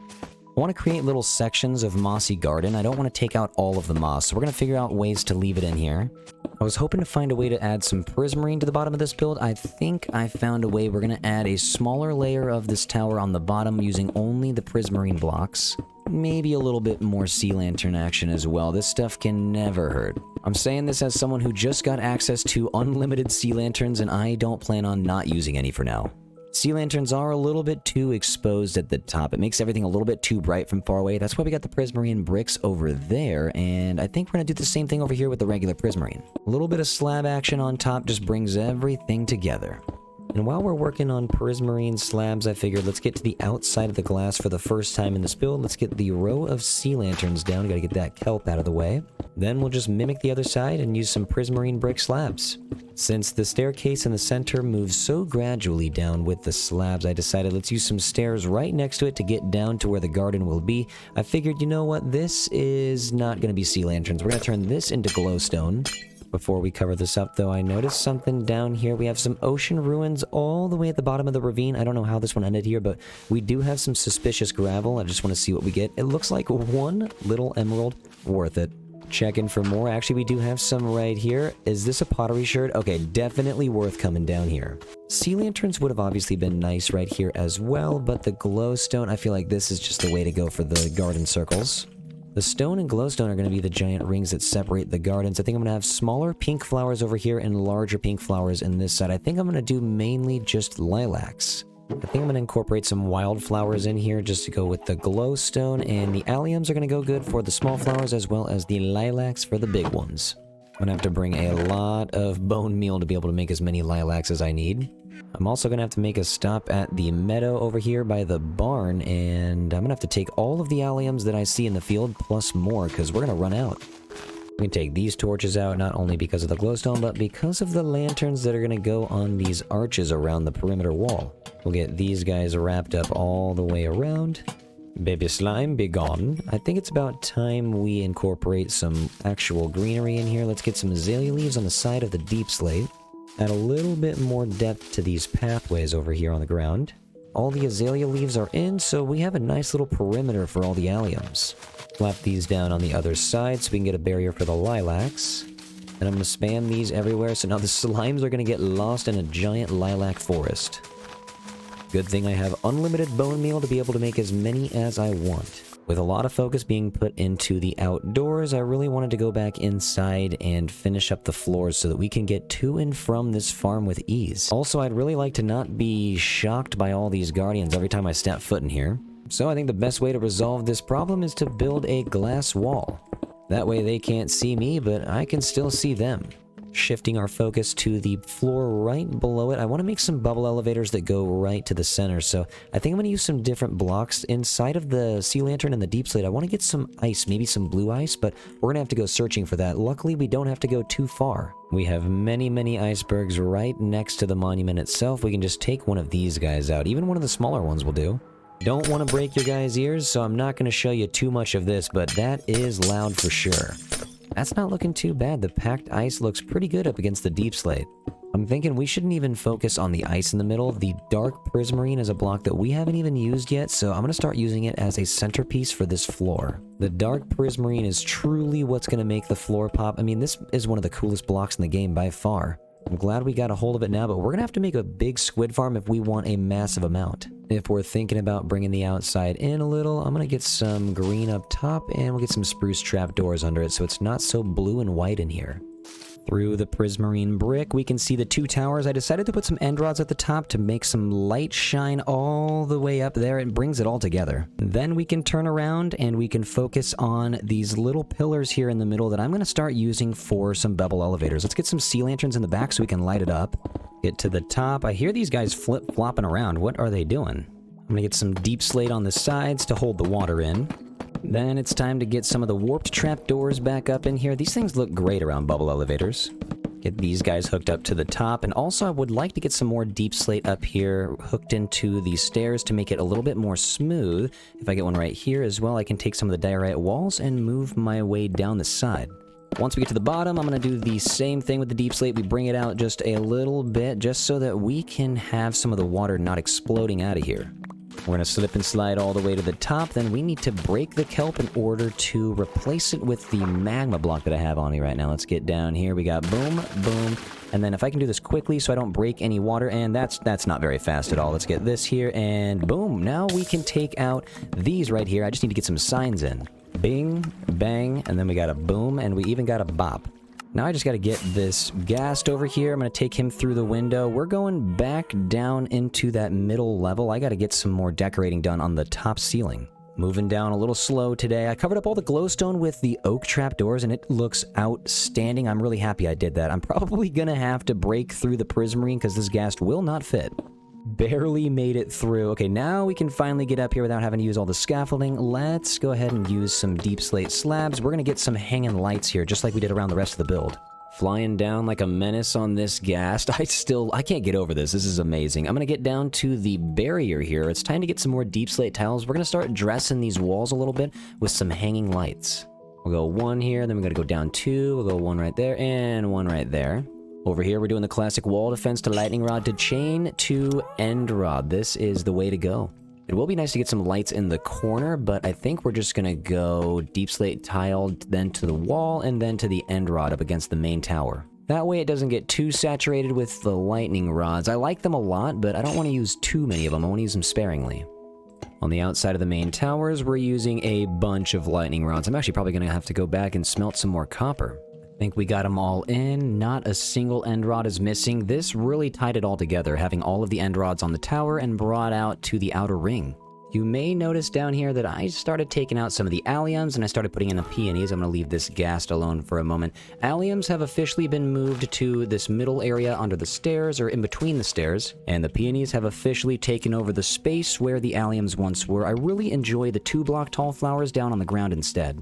I want to create little sections of mossy garden. I don't want to take out all of the moss, so we're going to figure out ways to leave it in here. I was hoping to find a way to add some prismarine to the bottom of this build. I think I found a way. We're going to add a smaller layer of this tower on the bottom using only the prismarine blocks. Maybe a little bit more sea lantern action as well. This stuff can never hurt. I'm saying this as someone who just got access to unlimited sea lanterns, and I don't plan on not using any for now. Sea lanterns are a little bit too exposed at the top. It makes everything a little bit too bright from far away. That's why we got the prismarine bricks over there, and I think we're going to do the same thing over here with the regular prismarine. A little bit of slab action on top just brings everything together. And while we're working on prismarine slabs, I figured let's get to the outside of the glass for the first time in this build. Let's get the row of sea lanterns down. Gotta get that kelp out of the way. Then we'll just mimic the other side and use some prismarine brick slabs. Since the staircase in the center moves so gradually down with the slabs, I decided let's use some stairs right next to it to get down to where the garden will be. I figured, you know what, this is not gonna be sea lanterns. We're gonna turn this into glowstone. Before we cover this up, though, I noticed something down here. We have some ocean ruins all the way at the bottom of the ravine. I don't know how this one ended here, but we do have some suspicious gravel. I just want to see what we get. It looks like 1 little emerald. Worth it. Checking for more. Actually, we do have some right here. Is this a pottery sherd? Okay, definitely worth coming down here. Sea lanterns would have obviously been nice right here as well, but the glowstone, I feel like this is just the way to go for the garden circles. The stone and glowstone are going to be the giant rings that separate the gardens. I think I'm going to have smaller pink flowers over here and larger pink flowers in this side. I think I'm going to do mainly just lilacs. I think I'm going to incorporate some wildflowers in here just to go with the glowstone, and the alliums are going to go good for the small flowers as well as the lilacs for the big ones. I'm going to have to bring a lot of bone meal to be able to make as many lilacs as I need. I'm also going to have to make a stop at the meadow over here by the barn, and I'm going to have to take all of the alliums that I see in the field, plus more, because we're going to run out. We can take these torches out, not only because of the glowstone, but because of the lanterns that are going to go on these arches around the perimeter wall. We'll get these guys wrapped up all the way around. Baby slime, be gone. I think it's about time we incorporate some actual greenery in here. Let's get some azalea leaves on the side of the deep slate. Add a little bit more depth to these pathways over here on the ground. All the azalea leaves are in, so we have a nice little perimeter for all the alliums. Slap these down on the other side so we can get a barrier for the lilacs. And I'm going to spam these everywhere, so now the slimes are going to get lost in a giant lilac forest. Good thing I have unlimited bone meal to be able to make as many as I want. With a lot of focus being put into the outdoors, I really wanted to go back inside and finish up the floors so that we can get to and from this farm with ease. Also, I'd really like to not be shocked by all these guardians every time I step foot in here. So I think the best way to resolve this problem is to build a glass wall. That way they can't see me, but I can still see them. Shifting our focus to the floor right below it, I want to make some bubble elevators that go right to the center. So I think I'm going to use some different blocks inside of the sea lantern and the deep slate. I want to get some ice, maybe some blue ice, but we're going to have to go searching for that. Luckily, we don't have to go too far. We have many icebergs right next to the monument itself. We can just take one of these guys out. Even one of the smaller ones will do. Don't want to break your guys' ears, so I'm not going to show you too much of this, but that is loud for sure. That's not looking too bad. The packed ice looks pretty good up against the deep slate. I'm thinking we shouldn't even focus on the ice in the middle. The dark prismarine is a block that we haven't even used yet, so I'm going to start using it as a centerpiece for this floor. The dark prismarine is truly what's going to make the floor pop. I mean, this is one of the coolest blocks in the game by far. I'm glad we got a hold of it now, but we're going to have to make a big squid farm if we want a massive amount. If we're thinking about bringing the outside in a little, I'm going to get some green up top and we'll get some spruce trapdoors under it so it's not so blue and white in here. Through the prismarine brick, we can see the two towers. I decided to put some end rods at the top to make some light shine all the way up there. It brings it all together. Then we can turn around and we can focus on these little pillars here in the middle that I'm going to start using for some bubble elevators. Let's get some sea lanterns in the back so we can light it up. Get to the top. I hear these guys flip-flopping around. What are they doing? I'm going to get some deep slate on the sides to hold the water in. Then it's time to get some of the warped trapdoors back up in here. These things look great around bubble elevators. Get these guys hooked up to the top. And also I would like to get some more deep slate up here hooked into the stairs to make it a little bit more smooth. If I get one right here as well, I can take some of the diorite walls and move my way down the side. Once we get to the bottom, I'm going to do the same thing with the deep slate. We bring it out just a little bit just so that we can have some of the water not exploding out of here. We're going to slip and slide all the way to the top. Then we need to break the kelp in order to replace it with the magma block that I have on me right now. Let's get down here. We got boom, boom. And then if I can do this quickly so I don't break any water, and that's not very fast at all. Let's get this here and boom. Now we can take out these right here. I just need to get some signs in. Bing, bang, and then we got a boom, and we even got a bop. Now I just got to get this ghast over here. I'm going to take him through the window. We're going back down into that middle level. I got to get some more decorating done on the top ceiling. Moving down a little slow today. I covered up all the glowstone with the oak trapdoors, and it looks outstanding. I'm really happy I did that. I'm probably going to have to break through the prismarine because this ghast will not fit. Barely made it through. Okay, now we can finally get up here without having to use all the scaffolding. Let's go ahead and use some deep slate slabs. We're going to get some hanging lights here, just like we did around the rest of the build. Flying down like a menace on this ghast. I can't get over this. This is amazing. I'm going to get down to the barrier here. It's time to get some more deep slate tiles. We're going to start dressing these walls a little bit with some hanging lights. We'll go one here, then we're going to go down two. We'll go one right there and one right there. Over here, we're doing the classic wall defense to lightning rod to chain to end rod. This is the way to go. It will be nice to get some lights in the corner, but I think we're just going to go deep slate tile, then to the wall, and then to the end rod up against the main tower. That way it doesn't get too saturated with the lightning rods. I like them a lot, but I don't want to use too many of them. I want to use them sparingly. On the outside of the main towers, we're using a bunch of lightning rods. I'm actually probably going to have to go back and smelt some more copper. I think we got them all in. Not a single end rod is missing. This really tied it all together, having all of the end rods on the tower and brought out to the outer ring. You may notice down here that I started taking out some of the alliums and I started putting in the peonies. I'm going to leave this ghast alone for a moment. Alliums have officially been moved to this middle area under the stairs, or in between the stairs, and the peonies have officially taken over the space where the alliums once were. I really enjoy the 2-block tall flowers down on the ground instead.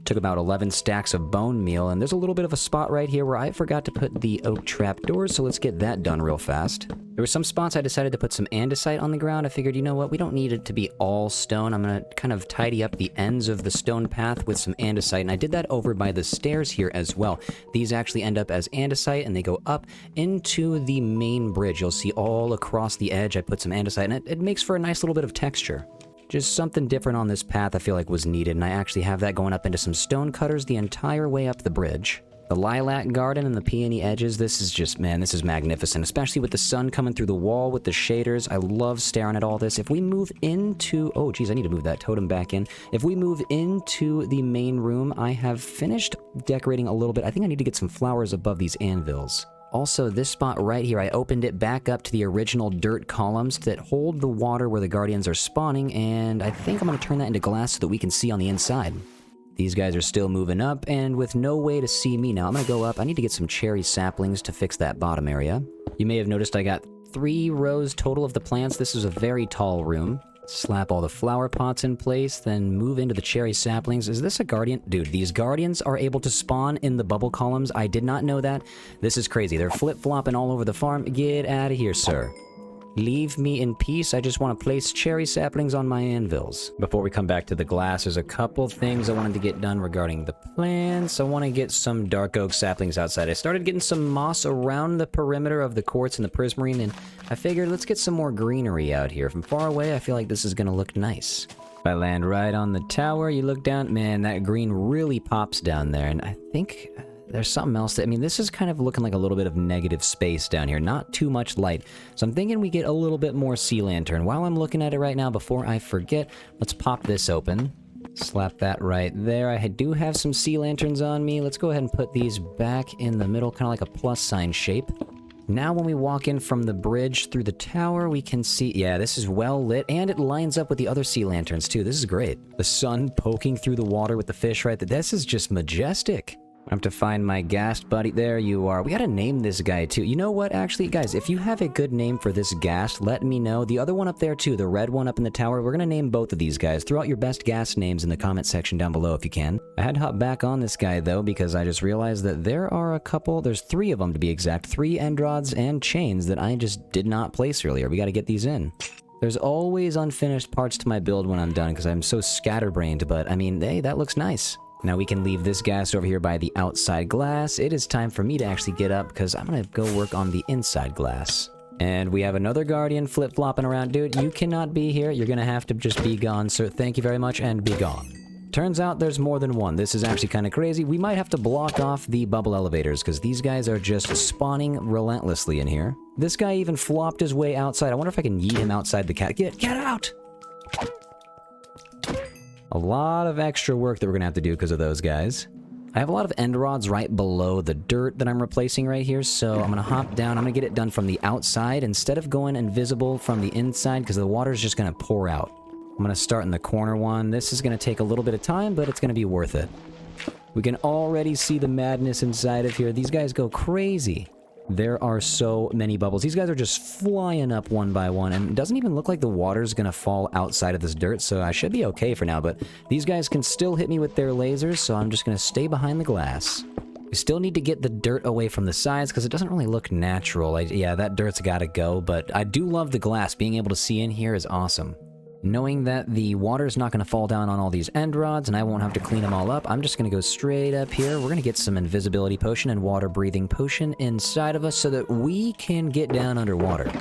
Took about 11 stacks of bone meal, and there's a little bit of a spot right here where I forgot to put the oak trapdoors, so let's get that done real fast. There were some spots I decided to put some andesite on the ground. I figured, you know what, we don't need it to be all stone. I'm going to kind of tidy up the ends of the stone path with some andesite, and I did that over by the stairs here as well. These actually end up as andesite, and they go up into the main bridge. You'll see all across the edge I put some andesite, and it makes for a nice little bit of texture. Just something different on this path I feel like was needed, and I actually have that going up into some stone cutters the entire way up the bridge. The lilac garden and the peony edges, this is just, man, this is magnificent. Especially with the sun coming through the wall with the shaders. I love staring at all this. If we move into... Oh, geez, I need to move that totem back in. If we move into the main room, I have finished decorating a little bit. I think I need to get some flowers above these anvils. Also, this spot right here, I opened it back up to the original dirt columns that hold the water where the guardians are spawning, and I think I'm going to turn that into glass so that we can see on the inside. These guys are still moving up, and with no way to see me now, I'm gonna go up. I need to get some cherry saplings to fix that bottom area. You may have noticed I got 3 rows total of the plants. This is a very tall room. Slap all the flower pots in place, then move into the cherry saplings. Is this a guardian? Dude, these guardians are able to spawn in the bubble columns. I did not know that. This is crazy. They're flip-flopping all over the farm. Get out of here, sir. Leave me in peace. I just want to place cherry saplings on my anvils. Before we come back to the glass, there's a couple things I wanted to get done regarding the plants. I want to get some dark oak saplings outside. I started getting some moss around the perimeter of the quartz and the prismarine, and I figured let's get some more greenery out here. From far away, I feel like this is going to look nice. If I land right on the tower, you look down, man, that green really pops down there, and I think... there's something else that, I mean, this is kind of looking like a little bit of negative space down here. Not too much light. So I'm thinking we get a little bit more sea lantern. While I'm looking at it right now, before I forget, let's pop this open. Slap that right there. I do have some sea lanterns on me. Let's go ahead and put these back in the middle, kind of like a plus sign shape. Now when we walk in from the bridge through the tower, we can see, yeah, this is well lit, and it lines up with the other sea lanterns too. This is great. The sun poking through the water with the fish right there. This is just majestic. I have to find my ghast buddy. There you are. We gotta name this guy too. You know what, actually, guys, if you have a good name for this ghast, let me know. The other one up there too, the red one up in the tower, we're gonna name both of these guys. Throw out your best ghast names in the comment section down below if you can. I had to hop back on this guy though, because I just realized that there are a couple, there's 3 of them to be exact, 3 end rods and chains that I just did not place earlier. We gotta get these in. There's always unfinished parts to my build when I'm done because I'm so scatterbrained, but I mean, hey, that looks nice. Now we can leave this gas over here by the outside glass. It is time for me to actually get up because I'm going to go work on the inside glass. And we have another guardian flip-flopping around. Dude, you cannot be here. You're going to have to just be gone, sir. Thank you very much, and be gone. Turns out there's more than one. This is actually kind of crazy. We might have to block off the bubble elevators because these guys are just spawning relentlessly in here. This guy even flopped his way outside. I wonder if I can yeet him outside the cat. Get out! A lot of extra work that we're gonna have to do because of those guys. I have a lot of end rods right below the dirt that I'm replacing right here, so I'm gonna hop down. I'm gonna get it done from the outside instead of going invisible from the inside because the water's just gonna pour out. I'm gonna start in the corner one. This is gonna take a little bit of time, but it's gonna be worth it. We can already see the madness inside of here. These guys go crazy. There are so many bubbles. These guys are just flying up one by one, and it doesn't even look like the water's gonna fall outside of this dirt, so I should be okay for now, but these guys can still hit me with their lasers, so I'm just gonna stay behind the glass. We still need to get the dirt away from the sides, because it doesn't really look natural. Yeah, that dirt's gotta go, but I do love the glass. Being able to see in here is awesome. Knowing that the water's not going to fall down on all these end rods and I won't have to clean them all up, I'm just going to go straight up here. We're going to get some invisibility potion and water breathing potion inside of us so that we can get down underwater.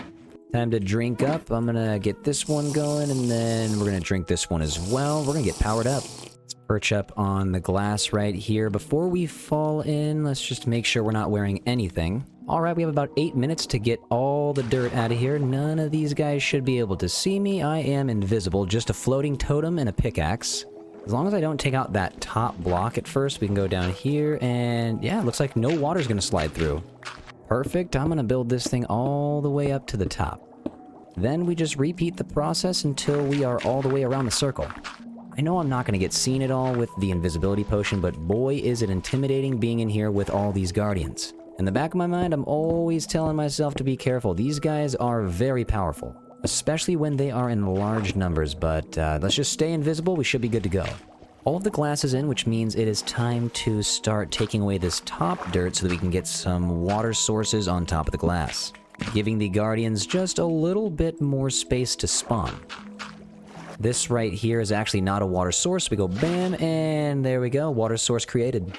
Time to drink up. I'm going to get this one going and then we're going to drink this one as well. We're going to get powered up. Let's perch up on the glass right here. Before we fall in, let's just make sure we're not wearing anything. Alright, we have about 8 minutes to get all the dirt out of here. None of these guys should be able to see me. I am invisible, just a floating totem and a pickaxe. As long as I don't take out that top block at first, we can go down here and yeah, it looks like no water's gonna slide through. Perfect, I'm gonna build this thing all the way up to the top. Then we just repeat the process until we are all the way around the circle. I know I'm not gonna get seen at all with the invisibility potion, but boy is it intimidating being in here with all these guardians. In the back of my mind, I'm always telling myself to be careful. These guys are very powerful, especially when they are in large numbers, but let's just stay invisible. We should be good to go. All of the glass is in, which means it is time to start taking away this top dirt so that we can get some water sources on top of the glass, giving the guardians just a little bit more space to spawn. This right here is actually not a water source. We go bam, and there we go. Water source created.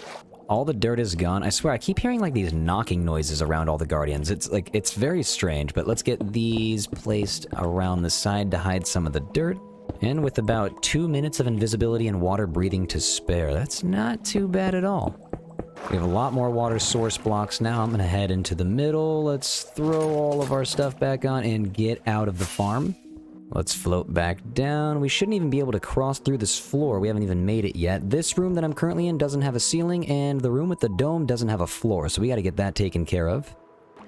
All the dirt is gone. I swear, I keep hearing like these knocking noises around all the guardians. It's very strange, but let's get these placed around the side to hide some of the dirt. And with about 2 minutes of invisibility and water breathing to spare, that's not too bad at all. We have a lot more water source blocks now. I'm gonna head into the middle. Let's throw all of our stuff back on and get out of the farm. Let's float back down. We shouldn't even be able to cross through this floor. We haven't even made it yet. This room that I'm currently in doesn't have a ceiling, and the room with the dome doesn't have a floor, so we gotta get that taken care of.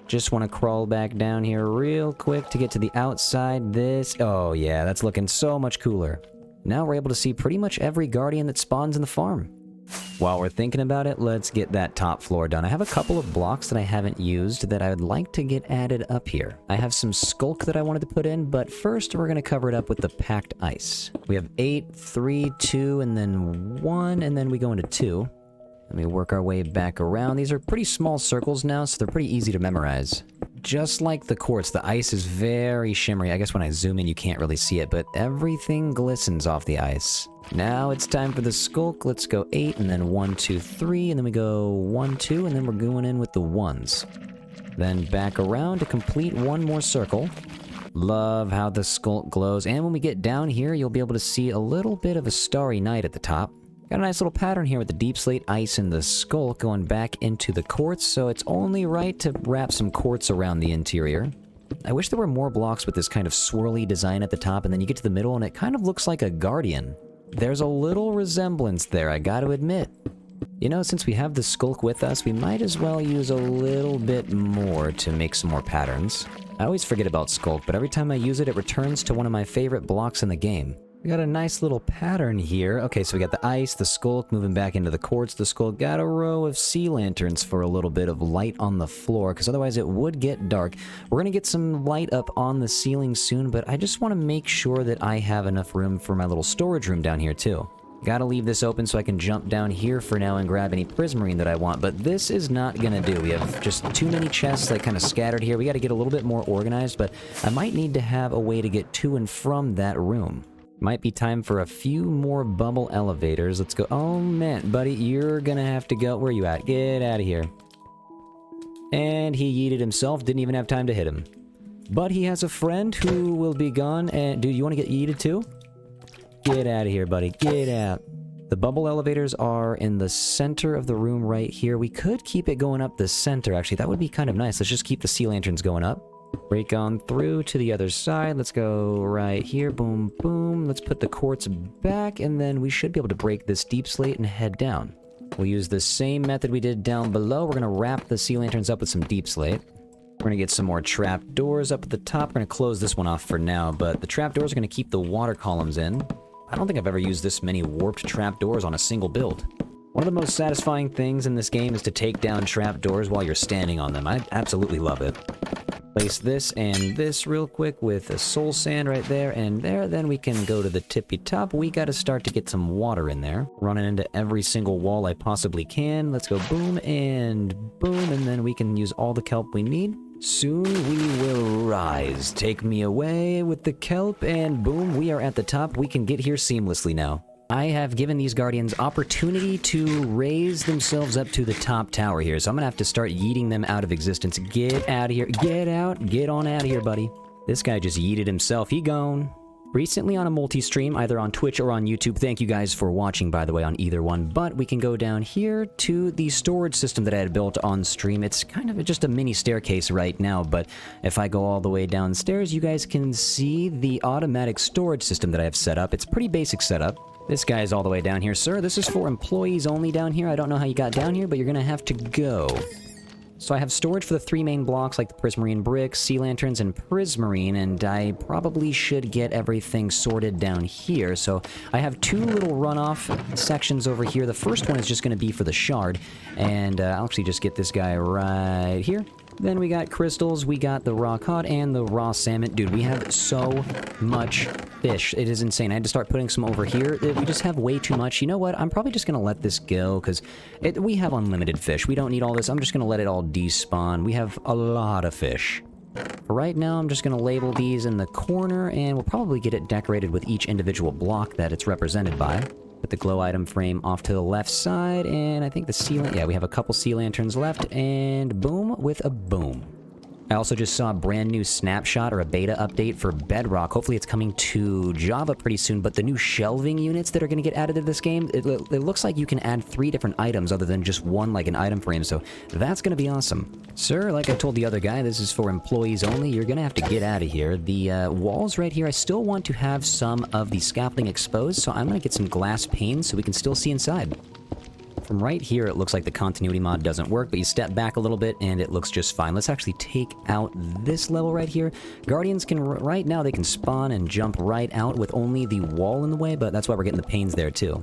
Just want to crawl back down here real quick to get to the outside. Oh yeah, that's looking so much cooler. Now we're able to see pretty much every guardian that spawns in the farm. While we're thinking about it, let's get that top floor done. I have a couple of blocks that I haven't used that I would like to get added up here. I have some skulk that I wanted to put in, but first we're going to cover it up with the packed ice. We have 8, 3, 2, and then 1, and then we go into 2. Let me work our way back around. These are pretty small circles now, so they're pretty easy to memorize. Just like the quartz, the ice is very shimmery. I guess when I zoom in, you can't really see it, but everything glistens off the ice. Now it's time for the skulk. Let's go 8, and then 1, 2, 3, and then we go 1, 2, and then we're going in with the 1s. Then back around to complete one more circle. Love how the skulk glows, and when we get down here, you'll be able to see a little bit of a starry night at the top. Got a nice little pattern here with the deep slate ice and the skulk going back into the quartz, so it's only right to wrap some quartz around the interior. I wish there were more blocks with this kind of swirly design at the top, and then you get to the middle and it kind of looks like a guardian. There's a little resemblance there, I gotta admit. You know, since we have the skulk with us, we might as well use a little bit more to make some more patterns. I always forget about skulk, but every time I use it, it returns to one of my favorite blocks in the game. We got a nice little pattern here. Okay, so we got the ice, the skulk, moving back into the quartz. The skulk got a row of sea lanterns for a little bit of light on the floor, because otherwise it would get dark. We're going to get some light up on the ceiling soon, but I just want to make sure that I have enough room for my little storage room down here, too. Gotta leave this open so I can jump down here for now and grab any prismarine that I want, but this is not gonna do. We have just too many chests like kind of scattered here. We gotta get a little bit more organized, but I might need to have a way to get to and from that room. Might be time for a few more bubble elevators. Let's go. Oh man, buddy, you're gonna have to go. Where are you at? Get out of here. And he yeeted himself, didn't even have time to hit him. But he has a friend who will be gone, and dude, you wanna get yeeted too? Get out of here, buddy. Get out. The bubble elevators are in the center of the room right here. We could keep it going up the center, actually. That would be kind of nice. Let's just keep the sea lanterns going up. Break on through to the other side. Let's go right here. Boom, boom. Let's put the quartz back, and then we should be able to break this deep slate and head down. We'll use the same method we did down below. We're going to wrap the sea lanterns up with some deep slate. We're going to get some more trap doors up at the top. We're going to close this one off for now, but the trap doors are going to keep the water columns in. I don't think I've ever used this many warped trapdoors on a single build. One of the most satisfying things in this game is to take down trapdoors while you're standing on them. I absolutely love it. Place this and this real quick with a soul sand right there and there. Then we can go to the tippy top. We got to start to get some water in there. Running into every single wall I possibly can. Let's go boom, and then we can use all the kelp we need. Soon we will rise. Take me away with the kelp, and boom, we are at the top. We can get here seamlessly now. I have given these guardians opportunity to raise themselves up to the top tower here, so I'm gonna have to start yeeting them out of existence. Get out of here. Get out. Get on out of here, buddy. This guy just yeeted himself. He gone. Recently on a multi-stream, either on Twitch or on YouTube. Thank you guys for watching, by the way, on either one. But we can go down here to the storage system that I had built on stream. It's kind of just a mini staircase right now, but if I go all the way downstairs, you guys can see the automatic storage system that I have set up. It's a pretty basic setup. This guy is all the way down here. Sir, this is for employees only down here. I don't know how you got down here, but you're gonna have to go. So I have storage for the 3 main blocks, like the prismarine bricks, sea lanterns, and prismarine, and I probably should get everything sorted down here. So I have 2 little runoff sections over here. The first one is just going to be for the shard, and I'll actually just get this guy right here. Then we got crystals, we got the raw cod, and the raw salmon. Dude, we have so much fish. It is insane. I had to start putting some over here. We just have way too much. You know what? I'm probably just going to let this go, because we have unlimited fish. We don't need all this. I'm just going to let it all despawn. We have a lot of fish. For right now, I'm just going to label these in the corner, and we'll probably get it decorated with each individual block that it's represented by. Put the glow item frame off to the left side, and I think the sea... Yeah, we have a couple sea lanterns left, and boom with a boom. I also just saw a brand new snapshot or a beta update for Bedrock. Hopefully it's coming to Java pretty soon, but the new shelving units that are going to get added to this game, it looks like you can add 3 different items other than just one, like an item frame, so that's going to be awesome. Sir, like I told the other guy, this is for employees only. You're going to have to get out of here. The walls right here, I still want to have some of the scaffolding exposed, so I'm going to get some glass panes so we can still see inside. From right here, it looks like the continuity mod doesn't work, but you step back a little bit and it looks just fine. Let's actually take out this level right here. Guardians can, right now, they can spawn and jump right out with only the wall in the way, but that's why we're getting the panes there too.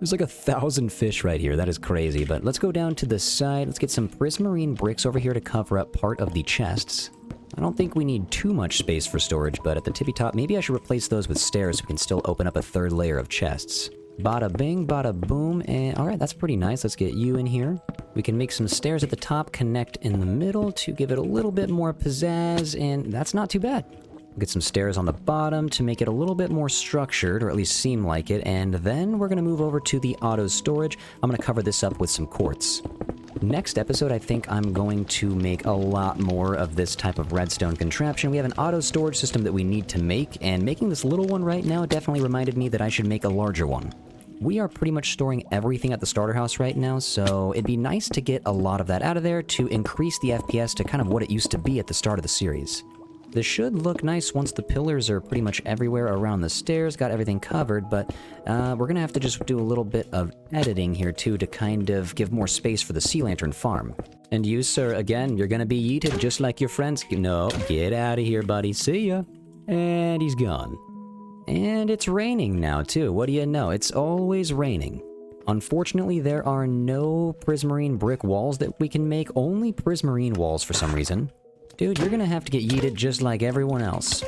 There's like 1,000 fish right here. That is crazy, but let's go down to the side. Let's get some prismarine bricks over here to cover up part of the chests. I don't think we need too much space for storage, but at the tippy top, maybe I should replace those with stairs so we can still open up a 3rd layer of chests. Bada bing, bada boom, and alright, that's pretty nice. Let's get you in here. We can make some stairs at the top, connect in the middle to give it a little bit more pizzazz, and that's not too bad. We'll get some stairs on the bottom to make it a little bit more structured, or at least seem like it, and then we're going to move over to the auto storage. I'm going to cover this up with some quartz. Next episode, I think I'm going to make a lot more of this type of redstone contraption. We have an auto storage system that we need to make, and making this little one right now definitely reminded me that I should make a larger one. We are pretty much storing everything at the starter house right now, so it'd be nice to get a lot of that out of there to increase the FPS to kind of what it used to be at the start of the series. This should look nice once the pillars are pretty much everywhere around the stairs, got everything covered, but we're gonna have to just do a little bit of editing here too to kind of give more space for the sea lantern farm. And you, sir, again, you're gonna be yeeted just like your friends. No, get out of here, buddy. See ya. And he's gone. And it's raining now, too. What do you know? It's always raining. Unfortunately, there are no prismarine brick walls that we can make. Only prismarine walls for some reason. Dude, you're gonna have to get yeeted just like everyone else.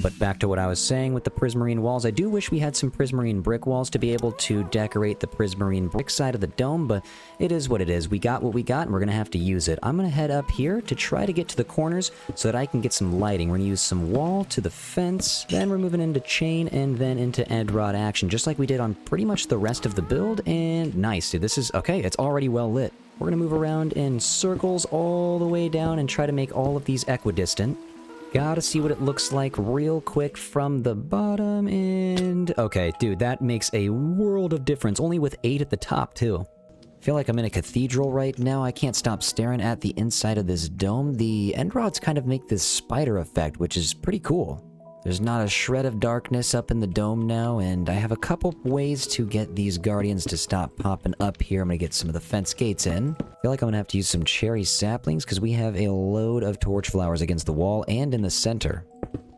But back to what I was saying with the prismarine walls, I do wish we had some prismarine brick walls to be able to decorate the prismarine brick side of the dome, but it is what it is. We got what we got, and we're gonna have to use it. I'm gonna head up here to try to get to the corners so that I can get some lighting. We're gonna use some wall to the fence, then we're moving into chain, and then into end rod action, just like we did on pretty much the rest of the build, and nice, dude. This is, okay, it's already well lit. We're gonna move around in circles all the way down and try to make all of these equidistant. Gotta see what it looks like real quick from the bottom, and okay, dude, that makes a world of difference, only with 8 at the top, too. I feel like I'm in a cathedral right now. I can't stop staring at the inside of this dome. The end rods kind of make this spider effect, which is pretty cool. There's not a shred of darkness up in the dome now, and I have a couple ways to get these guardians to stop popping up here. I'm gonna get some of the fence gates in. I feel like I'm gonna have to use some cherry saplings because we have a load of torch flowers against the wall and in the center.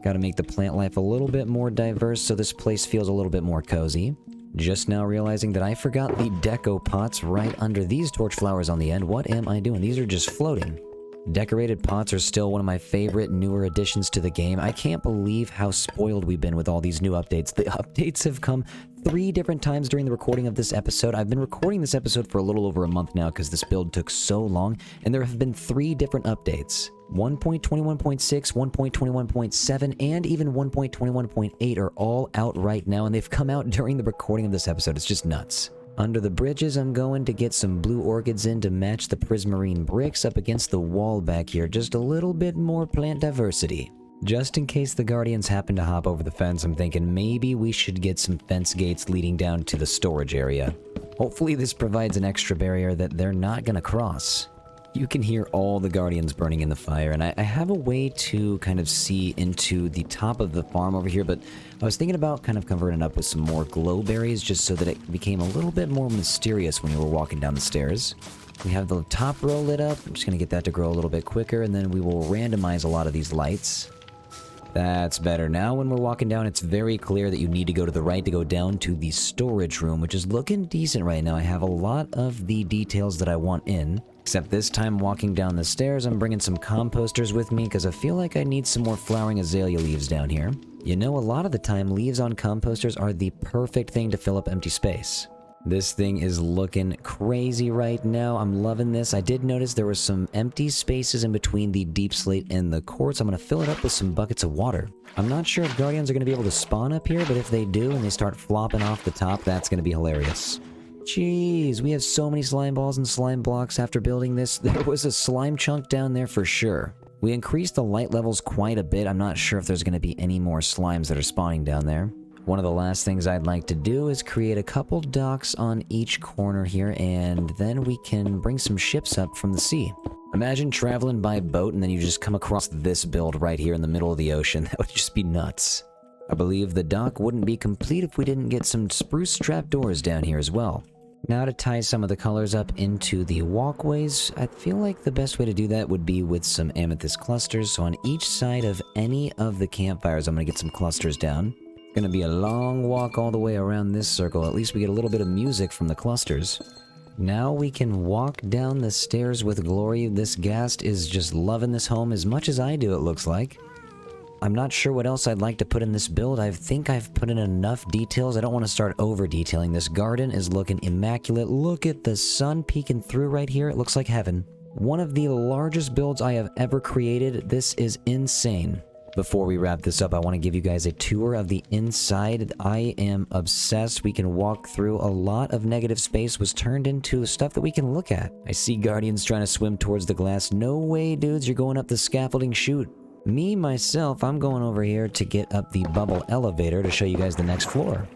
Gotta make the plant life a little bit more diverse so this place feels a little bit more cozy. Just now realizing that I forgot the deco pots right under these torch flowers on the end. What am I doing? These are just floating. Decorated pots are still one of my favorite newer additions to the game. I can't believe how spoiled we've been with all these new updates. The updates have come 3 different times during the recording of this episode. I've been recording this episode for a little over a month now because this build took so long, and there have been 3 different updates. 1.21.6, 1.21.7, and even 1.21.8 are all out right now, and they've come out during the recording of this episode. It's just nuts. Under the bridges, I'm going to get some blue orchids in to match the prismarine bricks up against the wall back here. Just a little bit more plant diversity. Just in case the guardians happen to hop over the fence, I'm thinking maybe we should get some fence gates leading down to the storage area. Hopefully this provides an extra barrier that they're not gonna cross. You can hear all the guardians burning in the fire, and I have a way to kind of see into the top of the farm over here, but I was thinking about kind of covering it up with some more glow berries just so that it became a little bit more mysterious when you were walking down the stairs. We have the top row lit up. I'm just going to get that to grow a little bit quicker, and then we will randomize a lot of these lights. That's better. Now when we're walking down, it's very clear that you need to go to the right to go down to the storage room, which is looking decent right now. I have a lot of the details that I want in. Except this time walking down the stairs, I'm bringing some composters with me because I feel like I need some more flowering azalea leaves down here. You know, a lot of the time, leaves on composters are the perfect thing to fill up empty space. This thing is looking crazy right now. I'm loving this. I did notice there were some empty spaces in between the deep slate and the quartz. I'm going to fill it up with some buckets of water. I'm not sure if guardians are going to be able to spawn up here, but if they do and they start flopping off the top, that's going to be hilarious. Jeez, we have so many slime balls and slime blocks after building this. There was a slime chunk down there for sure. We increased the light levels quite a bit. I'm not sure if there's going to be any more slimes that are spawning down there. One of the last things I'd like to do is create a couple docks on each corner here, and then we can bring some ships up from the sea. Imagine traveling by boat and then you just come across this build right here in the middle of the ocean. That would just be nuts. I believe the dock wouldn't be complete if we didn't get some spruce trap doors down here as well. Now to tie some of the colors up into the walkways, I feel like the best way to do that would be with some amethyst clusters. So on each side of any of the campfires, I'm going to get some clusters down. It's going to be a long walk all the way around this circle. At least we get a little bit of music from the clusters. Now we can walk down the stairs with glory. This ghast is just loving this home as much as I do, it looks like. I'm not sure what else I'd like to put in this build. I think I've put in enough details. I don't want to start over-detailing. This garden is looking immaculate. Look at the sun peeking through right here. It looks like heaven. One of the largest builds I have ever created. This is insane. Before we wrap this up, I want to give you guys a tour of the inside. I am obsessed. We can walk through. A lot of negative space was turned into stuff that we can look at. I see guardians trying to swim towards the glass. No way, dudes. You're going up the scaffolding chute. Me, myself, I'm going over here to get up the bubble elevator to show you guys the next floor.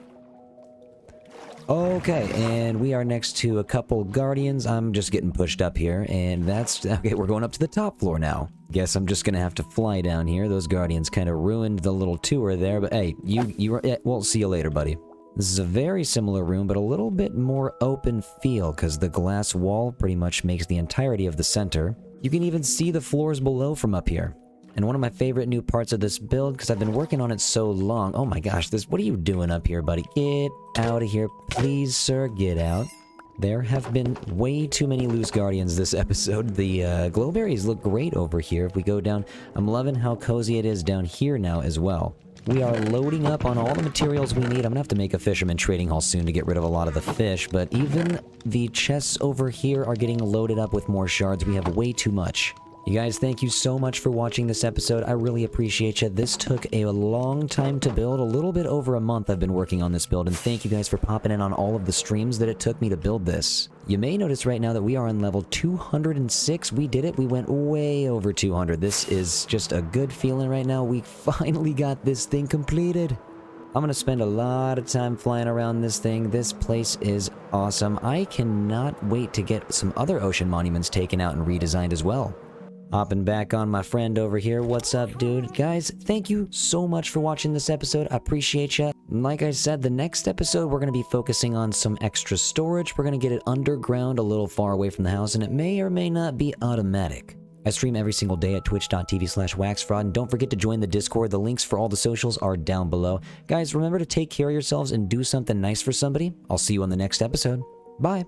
Okay, and we are next to a couple guardians. I'm just getting pushed up here, and that's... Okay, we're going up to the top floor now. Guess I'm just gonna have to fly down here. Those guardians kind of ruined the little tour there, but hey, we'll see you later, buddy. This is a very similar room, but a little bit more open feel, because the glass wall pretty much makes the entirety of the center. You can even see the floors below from up here. And one of my favorite new parts of this build, because I've been working on it so long... Oh my gosh, what are you doing up here, buddy? Get out of here. Please, sir, get out. There have been way too many loose guardians this episode. The glowberries look great over here. If we go down, I'm loving how cozy it is down here now as well. We are loading up on all the materials we need. I'm gonna have to make a fisherman trading hall soon to get rid of a lot of the fish, but even the chests over here are getting loaded up with more shards. We have way too much. You guys, thank you so much for watching this episode. I really appreciate you. This took a long time to build. A little bit over a month I've been working on this build, and thank you guys for popping in on all of the streams that it took me to build this. You may notice right now that we are on level 206. We did it. We went way over 200. This is just a good feeling right now. We finally got this thing completed. I'm gonna spend a lot of time flying around this thing. This place is awesome. I cannot wait to get some other ocean monuments taken out and redesigned as well. Hopping back on my friend over here. What's up, dude? Guys, thank you so much for watching this episode. I appreciate you. Like I said, the next episode, we're going to be focusing on some extra storage. We're going to get it underground a little far away from the house, and it may or may not be automatic. I stream every single day at twitch.tv/WaxFraud, and don't forget to join the Discord. The links for all the socials are down below. Guys, remember to take care of yourselves and do something nice for somebody. I'll see you on the next episode. Bye.